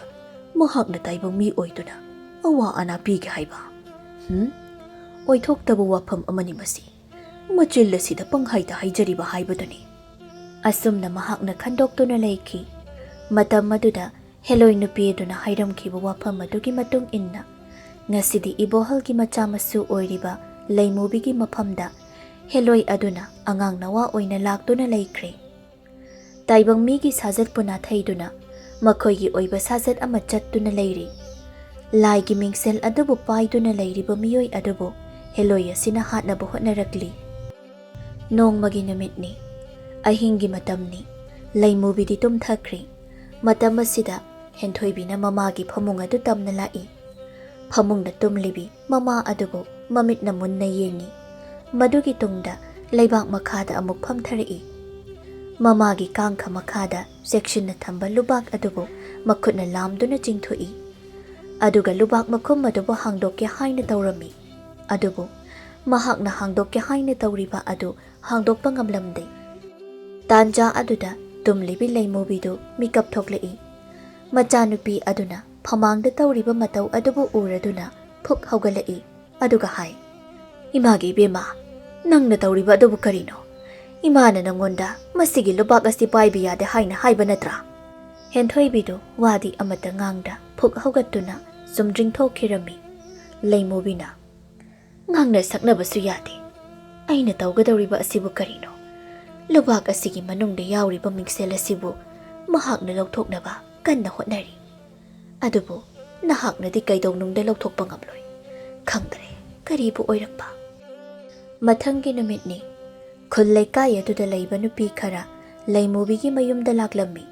ꯃꯍꯥꯛꯅ ꯇꯥꯏꯕꯪ ꯃꯤ ꯑꯣꯏꯗꯨꯅ ꯑꯋꯥ ꯑꯅꯥ ꯄꯤꯒꯦ ꯍꯥꯏꯕ? ꯑꯣꯏꯊꯣꯛꯇꯕ ꯋꯥꯐꯝ ꯑꯃꯅꯤ ꯃꯁꯤ꯫ ꯃꯆꯤꯜ ꯑꯁꯤꯗ ꯄꯪꯍꯥꯏꯗ ꯍꯥꯏꯖꯔꯤꯕ ꯍꯥꯏꯕꯗꯨꯅꯤ." ꯑꯁꯨꯝꯅ ꯃꯍꯥꯛꯅ ꯈꯟꯗꯣꯛꯇꯨꯅ ꯂꯩꯈꯤ꯫ ꯃꯇꯝ ꯑꯗꯨꯗ ꯍꯦꯂꯣꯏ ꯅꯨꯄꯤ ꯑꯗꯨꯅ ꯍꯥꯏꯔꯝꯈꯤꯕ ꯋꯥꯐꯝ ꯑꯗꯨꯒꯤ ꯃꯇꯨꯡ ꯏꯟꯅ ꯉꯁꯤꯗꯤ ꯏꯕꯣꯍꯜꯒꯤ ꯃꯆꯥ ꯃꯁꯨ ꯑꯣꯏꯔꯤꯕ ꯂꯩꯃꯨꯕꯤꯒꯤ ꯃꯐꯝꯗ ꯍꯦꯂꯣꯏ ꯑꯗꯨꯅ ꯑꯉꯥꯡ ꯅꯋꯥ ꯑꯣꯏꯅ ꯂꯥꯛꯇꯨꯅ ꯂꯩꯈ꯭ꯔꯦ꯫ ꯇꯥꯏꯕꯪ ꯃꯤꯒꯤ ꯁꯥꯖꯠꯄꯨ ꯅꯥꯊꯩꯗꯨꯅ ꯃꯈꯣꯏꯒꯤ ꯑꯣꯏꯕ ꯁꯥꯖꯠ ꯑꯃ ꯆꯠꯇꯨꯅ ꯂꯩꯔꯤ꯫ ꯂꯥꯏꯒꯤ ꯃꯤꯡꯁꯦꯜ ꯑꯗꯨꯕꯨ ꯄꯥꯏꯗꯨꯅ ꯂꯩꯔꯤꯕ ꯃꯤꯑꯣꯏ ꯑꯗꯨꯕꯨ ꯍꯦꯂꯣꯏ ꯑꯁꯤꯅ ꯍꯥꯠꯅꯕ ꯍꯣꯠꯅꯔꯛꯂꯤ꯫ ꯅꯣꯡꯃꯒꯤ ꯅꯨꯃꯤꯠꯅꯤ꯫ ꯑꯍꯤꯡꯒꯤ ꯃꯇꯝꯅꯤ꯫ ꯂꯩꯃꯨꯕꯤꯗꯤ ꯇꯨꯝꯊꯈ꯭ꯔꯦ꯫ ꯃꯇꯝ ꯑꯁꯤꯗ ꯍꯦꯟꯊꯣꯏꯕꯤꯅ ꯃꯃꯥꯒꯤ ꯐꯃꯨꯡ ꯑꯗꯨ ꯇꯝꯅ ꯂꯥꯛꯏ꯫ ꯐꯃꯨꯡꯗ ꯇꯨꯝꯂꯤꯕꯤ ꯃꯃꯥ ꯑꯗꯨꯕꯨ ꯃꯃꯤꯠꯅ ꯃꯨꯟꯅ ꯌꯦꯡꯉꯤ꯫ ꯃꯗꯨꯒꯤ ꯇꯨꯡꯗ ꯂꯩꯕꯥꯛ ꯃꯈꯥꯗ ꯑꯃꯨꯛ ꯐꯝꯊꯔꯛꯏ꯫ ꯃꯃꯥꯒꯤ ꯀꯥꯡꯈ ꯃꯈꯥꯗ ꯆꯦꯛꯁꯤꯟꯅ ꯊꯝꯕ ꯂꯨꯕꯥꯛ ꯑꯗꯨꯕꯨ ꯃꯈꯨꯠꯅ ꯂꯥꯝꯗꯨꯅ ꯆꯤꯡꯊꯣꯛꯏ꯫ ꯑꯗꯨꯒ ꯂꯨꯕꯥꯛ ꯃꯈꯨꯝ ꯑꯗꯨꯕꯨ ꯍꯥꯡꯗꯣꯛꯀꯦ ꯍꯥꯏꯅ ꯇꯧꯔꯝꯃꯤ꯫ ꯑꯗꯨꯕꯨ ꯃꯍꯥꯛꯅ ꯍꯥꯡꯗꯣꯛꯀꯦ ꯍꯥꯏꯅ ꯇꯧꯔꯤꯕ ꯑꯗꯨ ꯍꯥꯡꯗꯣꯛꯄ ꯉꯝꯂꯝꯗꯦ꯫ ꯇꯥꯟꯖꯥ ꯑꯗꯨꯗ ꯇꯨꯝꯂꯤꯕꯤ ꯂꯩꯃꯨꯕꯤꯗꯨ ꯃꯤꯀꯞ ꯊꯣꯛꯂꯛꯏ꯫ ꯃꯆꯥꯅꯨꯄꯤ ꯑꯗꯨꯅ ꯐꯃꯥꯡꯗ ꯇꯧꯔꯤꯕ ꯃꯇꯧ ꯑꯗꯨꯕꯨ ꯎꯔꯗꯨꯅ ꯐꯨꯛ ꯍꯧꯒꯠꯂꯛꯏ꯫ ꯑꯗꯨꯒ ꯍꯥꯏ, "ꯏꯃꯥꯒꯤ ꯏꯕꯦꯝꯃ, ꯅꯪꯅ ꯇꯧꯔꯤꯕ ꯑꯗꯨꯕꯨ ꯀꯔꯤꯅꯣ? ꯏꯃꯥꯅ ꯅꯪꯉꯣꯟꯗ ꯃꯁꯤꯒꯤ ꯂꯨꯕꯥꯛ ꯑꯁꯤ ꯄꯥꯏꯕ ꯌꯥꯗꯦ ꯍꯥꯏꯅ ꯍꯥꯏꯕ ꯅꯠꯇ꯭ꯔꯥ?" ꯍꯦꯟꯊꯣꯏꯕꯤꯗꯨ ꯋꯥꯗꯤ ꯑꯃꯠꯇ ꯉꯥꯡꯗ ꯐꯨꯛ ꯍꯧꯒꯠꯇꯨꯅ ꯆꯨꯝꯗ꯭ꯔꯤꯡꯊꯣꯛꯈꯤꯔꯝꯃꯤ꯫ ꯂꯩꯃꯨꯕꯤꯅ, "ꯉꯥꯡꯅ ꯁꯛꯅꯕꯁꯨ ꯌꯥꯗꯦ꯫ ꯑꯩꯅ ꯇꯧꯒꯗꯧꯔꯤꯕ ꯑꯁꯤꯕꯨ ꯀꯔꯤꯅꯣ? ꯂꯨꯕꯥꯛ ꯑꯁꯤꯒꯤ ꯃꯅꯨꯡꯗ ꯌꯥꯎꯔꯤꯕ ꯃꯤꯡꯁꯦꯜ ꯑꯁꯤꯕꯨ ꯃꯍꯥꯛꯅ ꯂꯧꯊꯣꯛꯅꯕ ꯀꯟꯅ ꯍꯣꯠꯅꯔꯤ꯫ ꯑꯗꯨꯕꯨ ꯅꯍꯥꯛꯅꯗꯤ ꯀꯩꯗꯧꯅꯨꯡꯗ ꯂꯧꯊꯣꯛꯄ ꯉꯝꯂꯣꯏ꯫ ꯈꯪꯗ꯭ꯔꯦ ꯀꯔꯤꯕꯨ ꯑꯣꯏꯔꯛꯄ." ꯃꯊꯪꯒꯤ ꯅꯨꯃꯤꯠꯅꯤ꯫ ꯈꯨꯜ ꯂꯩꯀꯥꯏ ꯑꯗꯨꯗ ꯂꯩꯕ ꯅꯨꯄꯤ ꯈꯔ ꯂꯩꯃꯨꯕꯤꯒꯤ ꯃꯌꯨꯝꯗ ꯂꯥꯛꯂꯝꯃꯤ꯫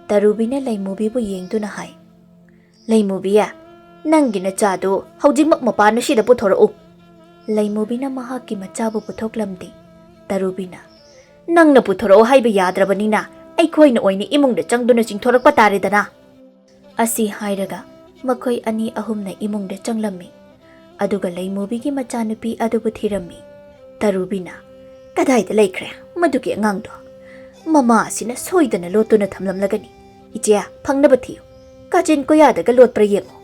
ꯇꯔꯨꯕꯤꯅ ꯂꯩꯃꯨꯕꯤꯕꯨ ꯌꯦꯡꯗꯨꯅ ꯍꯥꯏ, "ꯂꯩꯃꯨꯕꯤ, Nangi nachadu haujimak mapana sida puthorau. Laimubina mahakki machabu puthoklamdi. Tarubina Nangna puthorau haiba yadrabanina ꯑꯩꯈꯣꯏꯅ ꯑꯣꯏꯅ ꯏꯃꯨꯡꯗ ꯆꯪꯗꯨꯅ ꯆꯤꯡꯊꯣꯔꯛꯄ ꯇꯥꯔꯦꯗꯅ. ꯑꯁꯤ ꯍꯥꯏꯔꯒ ꯃꯈꯣꯏ ꯑꯅꯤ ꯑꯍꯨꯝꯅ ꯏꯃꯨꯡꯗ ꯆꯪꯂꯝꯃꯤ. ꯑꯗꯨꯒ ꯂꯩꯃꯨꯕꯤꯒꯤ ꯃꯆꯥꯅꯨꯄꯤ ꯑꯗꯨꯕꯨ ꯊꯤꯔꯝꯃꯤ. ꯇꯔꯨꯕꯤꯅ ꯀꯗꯥꯏꯗ ꯂꯩꯈ꯭ꯔꯦ ꯃꯗꯨꯒꯤ ꯑꯉꯥꯡꯗꯣ? ꯃꯃꯥ ꯑꯁꯤꯅ ꯁꯣꯏꯗꯅ ꯂꯣꯠꯇꯨꯅ ꯊꯝꯂꯝꯂꯒꯅꯤ. ꯏꯆꯦ ꯐꯪꯅꯕ ꯊꯤꯌꯨ. ꯀꯥꯆꯤꯟ ꯀꯣꯌꯥꯗꯒ ꯂꯣꯠꯄ꯭ꯔꯥ ꯌꯦꯡꯉꯨ.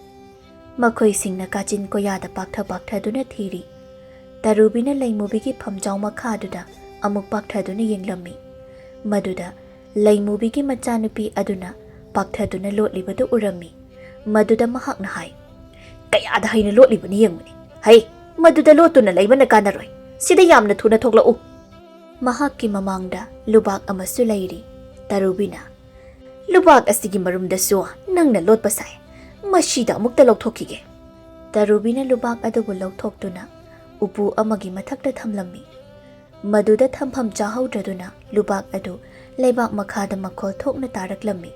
ꯃꯈꯣꯏꯁꯤꯡꯅ ꯀꯥꯆꯤꯟ ꯀꯣꯌꯥꯗ ꯄꯥꯛꯊꯗꯨꯅ ꯊꯤꯔꯤ. ꯇꯔꯨꯕꯤꯅ ꯂꯩꯃꯨꯕꯤꯒꯤ ꯐꯝꯖꯥꯎ ꯃꯈꯥꯗꯨꯗ ꯑꯃꯨꯛ ꯄꯥꯛꯊꯗꯨꯅ ꯌꯦꯡꯂꯝꯃꯤ. ꯃꯗꯨꯗ ꯂꯩꯃꯨꯕꯤꯒꯤ ꯃꯆꯥꯅꯨꯄꯤ ꯑꯗꯨꯅ ꯄꯥꯛꯊꯗꯨꯅ ꯂꯣꯠꯂꯤꯕꯗꯨ ꯎꯔꯝꯃꯤ. ꯃꯗꯨꯗ ꯃꯍꯥꯛꯅ ꯍꯥꯏ, ꯀꯌꯥꯗ ꯍꯩꯅ ꯂꯣꯠꯂꯤꯕꯅꯤ ꯌꯦꯡꯉꯨꯅꯤ. ꯍꯩ, ꯃꯗꯨꯗ ꯂꯣꯠꯇꯨꯅ ꯂꯩꯕꯅ ꯀꯥꯟꯅꯔꯣꯏ. ꯁꯤꯗ ꯌꯥꯝꯅ ꯊꯨꯅ ꯊꯣꯛꯂꯛꯎ. ꯃꯍꯥꯛꯀꯤ ꯃꯃꯥꯡꯗ ꯂꯨꯕꯥꯛ ꯑꯃꯁꯨ ꯂꯩꯔꯤ. ꯇꯔꯨꯕꯤꯅ ꯂꯨꯕꯥꯛ ꯑꯁꯤꯒꯤ ꯃꯔꯨꯝꯗꯁꯨ ꯅꯪꯅ ꯂꯣꯠꯄ ꯁꯥꯏ. ꯃꯁꯤꯗ ꯑꯃꯨꯛꯇ ꯂꯧꯊꯣꯛꯈꯤꯒꯦ. ꯇꯔꯨꯕꯤꯅ ꯂꯨꯕꯥꯛ ꯑꯗꯨꯕꯨ ꯂꯧꯊꯣꯛꯇꯨꯅ ꯎꯄꯨ ꯑꯃꯒꯤ ꯃꯊꯛꯇ ꯊꯝꯂꯝꯃꯤ. ꯃꯗꯨꯗ ꯊꯝꯐꯝ ꯆꯥꯍꯧꯗ꯭ꯔꯗꯨꯅ ꯂꯨꯕꯥꯛ ꯑꯗꯨ ꯂꯩꯕꯥꯛ ꯃꯈꯥꯗ ꯃꯈꯣꯜ ꯊꯣꯛꯅ ꯇꯥꯔꯛꯂꯝꯃꯤ.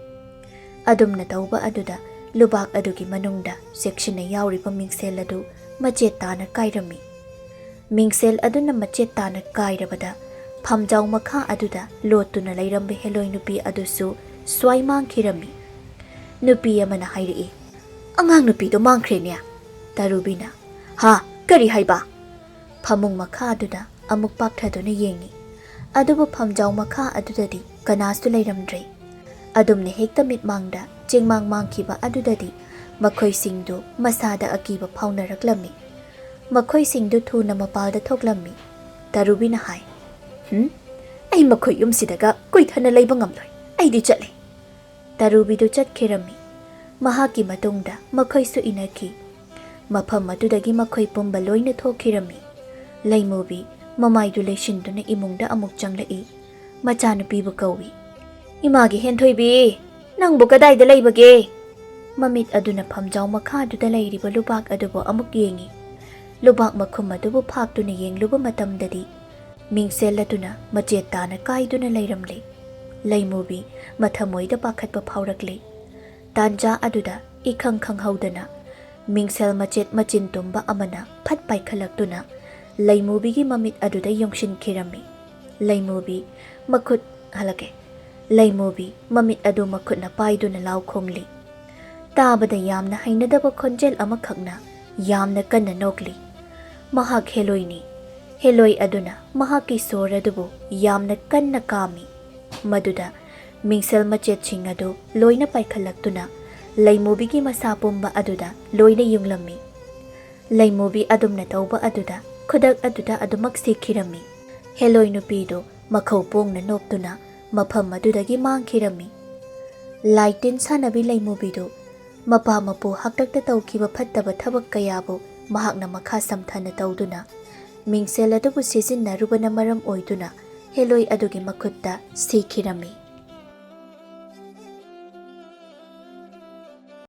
ꯑꯗꯨꯝꯅ ꯇꯧꯕ ꯑꯗꯨꯗ ꯂꯨꯕꯥꯛ ꯑꯗꯨꯒꯤ ꯃꯅꯨꯡꯗ ꯆꯦꯛꯁꯤꯟꯅ ꯌꯥꯎꯔꯤꯕ ꯃꯤꯡꯁꯦꯜ ꯑꯗꯨ ꯃꯆꯦꯠ ꯇꯥꯅ ꯀꯥꯏꯔꯝꯃꯤ. ꯃꯤꯡꯁꯦꯜ ꯑꯗꯨꯅ ꯃꯆꯦꯠ ꯇꯥꯅ ꯀꯥꯏꯔꯕꯗ ꯐꯝꯖꯥꯎ ꯃꯈꯥ ꯑꯗꯨꯗ ꯂꯣꯠꯇꯨꯅ ꯂꯩꯔꯝꯕ ꯍꯦꯂꯣꯏ ꯅꯨꯄꯤ ꯑꯗꯨꯁꯨ ꯁ꯭ꯋꯥꯏ ꯃꯥꯡꯈꯤꯔꯝꯃꯤ. ꯅꯨꯄꯤ ꯑꯃꯅ ꯍꯥꯏꯔꯛꯏ, ꯑꯉꯥꯡ ꯅꯨꯄꯤꯗꯣ ꯃꯥꯡꯈ꯭ꯔꯦꯅꯦ. ꯇꯔꯨꯕꯤꯅ ꯍꯥ, ꯀꯔꯤ ꯍꯥꯏꯕ? ꯐꯃꯨꯡ ꯃꯈꯥꯗꯨꯗ ꯑꯃꯨꯛ ꯄꯥꯛꯊꯗꯨꯅ ꯌꯦꯡꯉꯤ. ꯑꯗꯨꯕꯨ ꯐꯝꯖꯥꯎ ꯃꯈꯥ ꯑꯗꯨꯗꯗꯤ ꯀꯅꯥꯁꯨ ꯂꯩꯔꯝꯗ꯭ꯔꯦ. ꯑꯗꯨꯝꯅ ꯍꯦꯛꯇ ꯃꯤꯠꯃꯥꯡꯗ ꯆꯦꯡꯃꯥꯡ ꯃꯥꯡꯈꯤꯕ ꯑꯗꯨꯗꯗꯤ ꯃꯈꯣꯏꯁꯤꯡꯗꯨ ꯃꯁꯥꯗ ꯑꯀꯤꯕ ꯐꯥꯎꯅꯔꯛꯂꯝꯃꯤ. ꯃꯈꯣꯏꯁꯤꯡꯗꯨ ꯊꯨꯅ ꯃꯄꯥꯜꯗ ꯊꯣꯛꯂꯝꯃꯤ. ꯇꯔꯨꯕꯤꯅ ꯍꯥꯏ, ꯑꯩ ꯃꯈꯣꯏ ꯌꯨꯝꯁꯤꯗꯒ ꯀꯨꯏꯊꯅ ꯂꯩꯕ ꯉꯝꯂꯣꯏ. ꯑꯩꯗꯤ ꯆꯠꯂꯦ. ꯇꯔꯨꯕꯤꯗꯨ ꯆꯠꯈꯤꯔꯝꯃꯤ. ꯃꯍꯥꯛꯀꯤ ꯃꯇꯨꯡꯗ ꯃꯈꯣꯏꯁꯨ ꯏꯟꯅꯈꯤ. ꯃꯐꯝ ꯑꯗꯨꯗꯒꯤ ꯃꯈꯣꯏ ꯄꯨꯝꯕ ꯂꯣꯏꯅ ꯊꯣꯛꯈꯤꯔꯝꯃꯤ. ꯂꯩꯃꯨꯕꯤ ꯃꯃꯥꯏꯗꯨ ꯂꯩꯁꯤꯟꯗꯨꯅ ꯏꯃꯨꯡꯗ ꯑꯃꯨꯛ ꯆꯪꯂꯛꯏ. ꯃꯆꯥꯅꯨꯄꯤꯕꯨ ꯀꯧꯏ. ꯏꯃꯥꯒꯤ ꯍꯦꯟꯊꯣꯏꯕꯤ, ꯅꯪꯕꯨ ꯀꯗꯥꯏꯗ ꯂꯩꯕꯒꯦ? ꯃꯃꯤꯠ ꯑꯗꯨꯅ ꯐꯝꯖꯥꯎ ꯃꯈꯥꯗꯨꯗ ꯂꯩꯔꯤꯕ ꯂꯨꯕꯥꯛ ꯑꯗꯨꯕꯨ ꯑꯃꯨꯛ ꯌꯦꯡꯉꯤ. ꯂꯨꯕꯥꯛ ꯃꯈꯨꯝ ꯑꯗꯨꯕꯨ ꯐꯥꯛꯇꯨꯅ ꯌꯦꯡꯂꯨꯕ ꯃꯇꯝꯗꯗꯤ ꯃꯤꯡꯁꯦꯜ ꯑꯗꯨꯅ ꯃꯆꯦꯠ ꯇꯥꯅ ꯀꯥꯏꯗꯨꯅ ꯂꯩꯔꯝꯂꯦ. ꯂꯩꯃꯨꯕꯤ ꯃꯊꯃꯣꯏꯗ ꯄꯥꯈꯠꯄ ꯐꯥꯎꯔꯛꯂꯦ. ꯇꯥꯟꯖꯥ ꯑꯗꯨꯗ ꯏꯈꯪ ꯈꯪꯍꯧꯗꯅ ꯃꯤꯡꯁꯦꯜ ꯃꯆꯦꯠ ꯃꯆꯤꯟ ꯇꯨꯝꯕ ꯑꯃꯅ ꯐꯠ ꯄꯥꯏꯈꯠꯂꯛꯇꯨꯅ ꯂꯩꯃꯨꯕꯤꯒꯤ ꯃꯃꯤꯠ ꯑꯗꯨꯗ ꯌꯨꯡꯁꯤꯟꯈꯤꯔꯝꯃꯤ. ꯂꯩꯃꯨꯕꯤ ꯃꯃꯤꯠ ꯑꯗꯨ ꯃꯈꯨꯠꯅ ꯄꯥꯏꯗꯨꯅ ꯂꯥꯎ ꯈꯣꯡꯂꯤ. ꯇꯥꯕꯗ ꯌꯥꯝꯅ ꯍꯩꯅꯗꯕ ꯈꯣꯟꯖꯦꯜ ꯑꯃꯈꯛꯅ ꯌꯥꯝꯅ ꯀꯟꯅ ꯅꯣꯛꯂꯤ. ꯃꯍꯥꯛ ꯍꯦꯂꯣꯏꯅꯤ. ꯍꯦꯂꯣꯏ ꯑꯗꯨꯅ ꯃꯍꯥꯛꯀꯤ ꯁꯣꯔ ꯑꯗꯨꯕꯨ ꯌꯥꯝꯅ ꯀꯟꯅ ꯀꯥꯝꯃꯤ. ꯃꯗꯨꯗ ꯃꯤꯡꯁꯦꯜ ꯃꯆꯦꯠꯁꯤꯡ ꯑꯗꯨ ꯂꯣꯏꯅ ꯄꯥꯏꯈꯠꯂꯛꯇꯨꯅ ꯂꯩꯃꯨꯕꯤꯒꯤ ꯃꯁꯥ ꯄꯨꯝꯕ ꯑꯗꯨꯗ ꯂꯣꯏꯅ ꯌꯨꯡꯂꯝꯃꯤ. ꯂꯩꯃꯨꯕꯤ ꯑꯗꯨꯝꯅ ꯇꯧꯕ ꯑꯗꯨꯗ ꯈꯨꯗꯛ ꯑꯗꯨꯗ ꯑꯗꯨꯃꯛ ꯁꯤꯈꯤꯔꯝꯃꯤ. ꯍꯦꯂꯣꯏ ꯅꯨꯄꯤꯗꯨ ꯃꯈꯧ ꯄꯣꯡꯅ ꯅꯣꯛꯇꯨꯅ ꯃꯐꯝ ꯑꯗꯨꯗꯒꯤ ꯃꯥꯡꯈꯤꯔꯝꯃꯤ. ꯂꯥꯏ ꯇꯤꯟ ꯁꯥꯟꯅꯕꯤ ꯂꯩꯃꯨꯕꯤꯗꯨ ꯃꯄꯥ ꯃꯄꯨ ꯍꯥꯛꯇꯛꯇ ꯇꯧꯈꯤꯕ ꯐꯠꯇꯕ ꯊꯕꯛ ꯀꯌꯥꯕꯨ ꯃꯍꯥꯛꯅ ꯃꯈꯥ ꯁꯝꯊꯅ ꯇꯧꯗꯨꯅ ꯃꯤꯡꯁꯦꯜ ꯑꯗꯨꯕꯨ ꯁꯤꯖꯤꯟꯅꯔꯨꯕꯅ ꯃꯔꯝ ꯑꯣꯏꯗꯨꯅ ꯍꯦꯂꯣꯏ ꯑꯗꯨꯒꯤ ꯃꯈꯨꯠꯇ ꯁꯤꯈꯤꯔꯝꯃꯤ.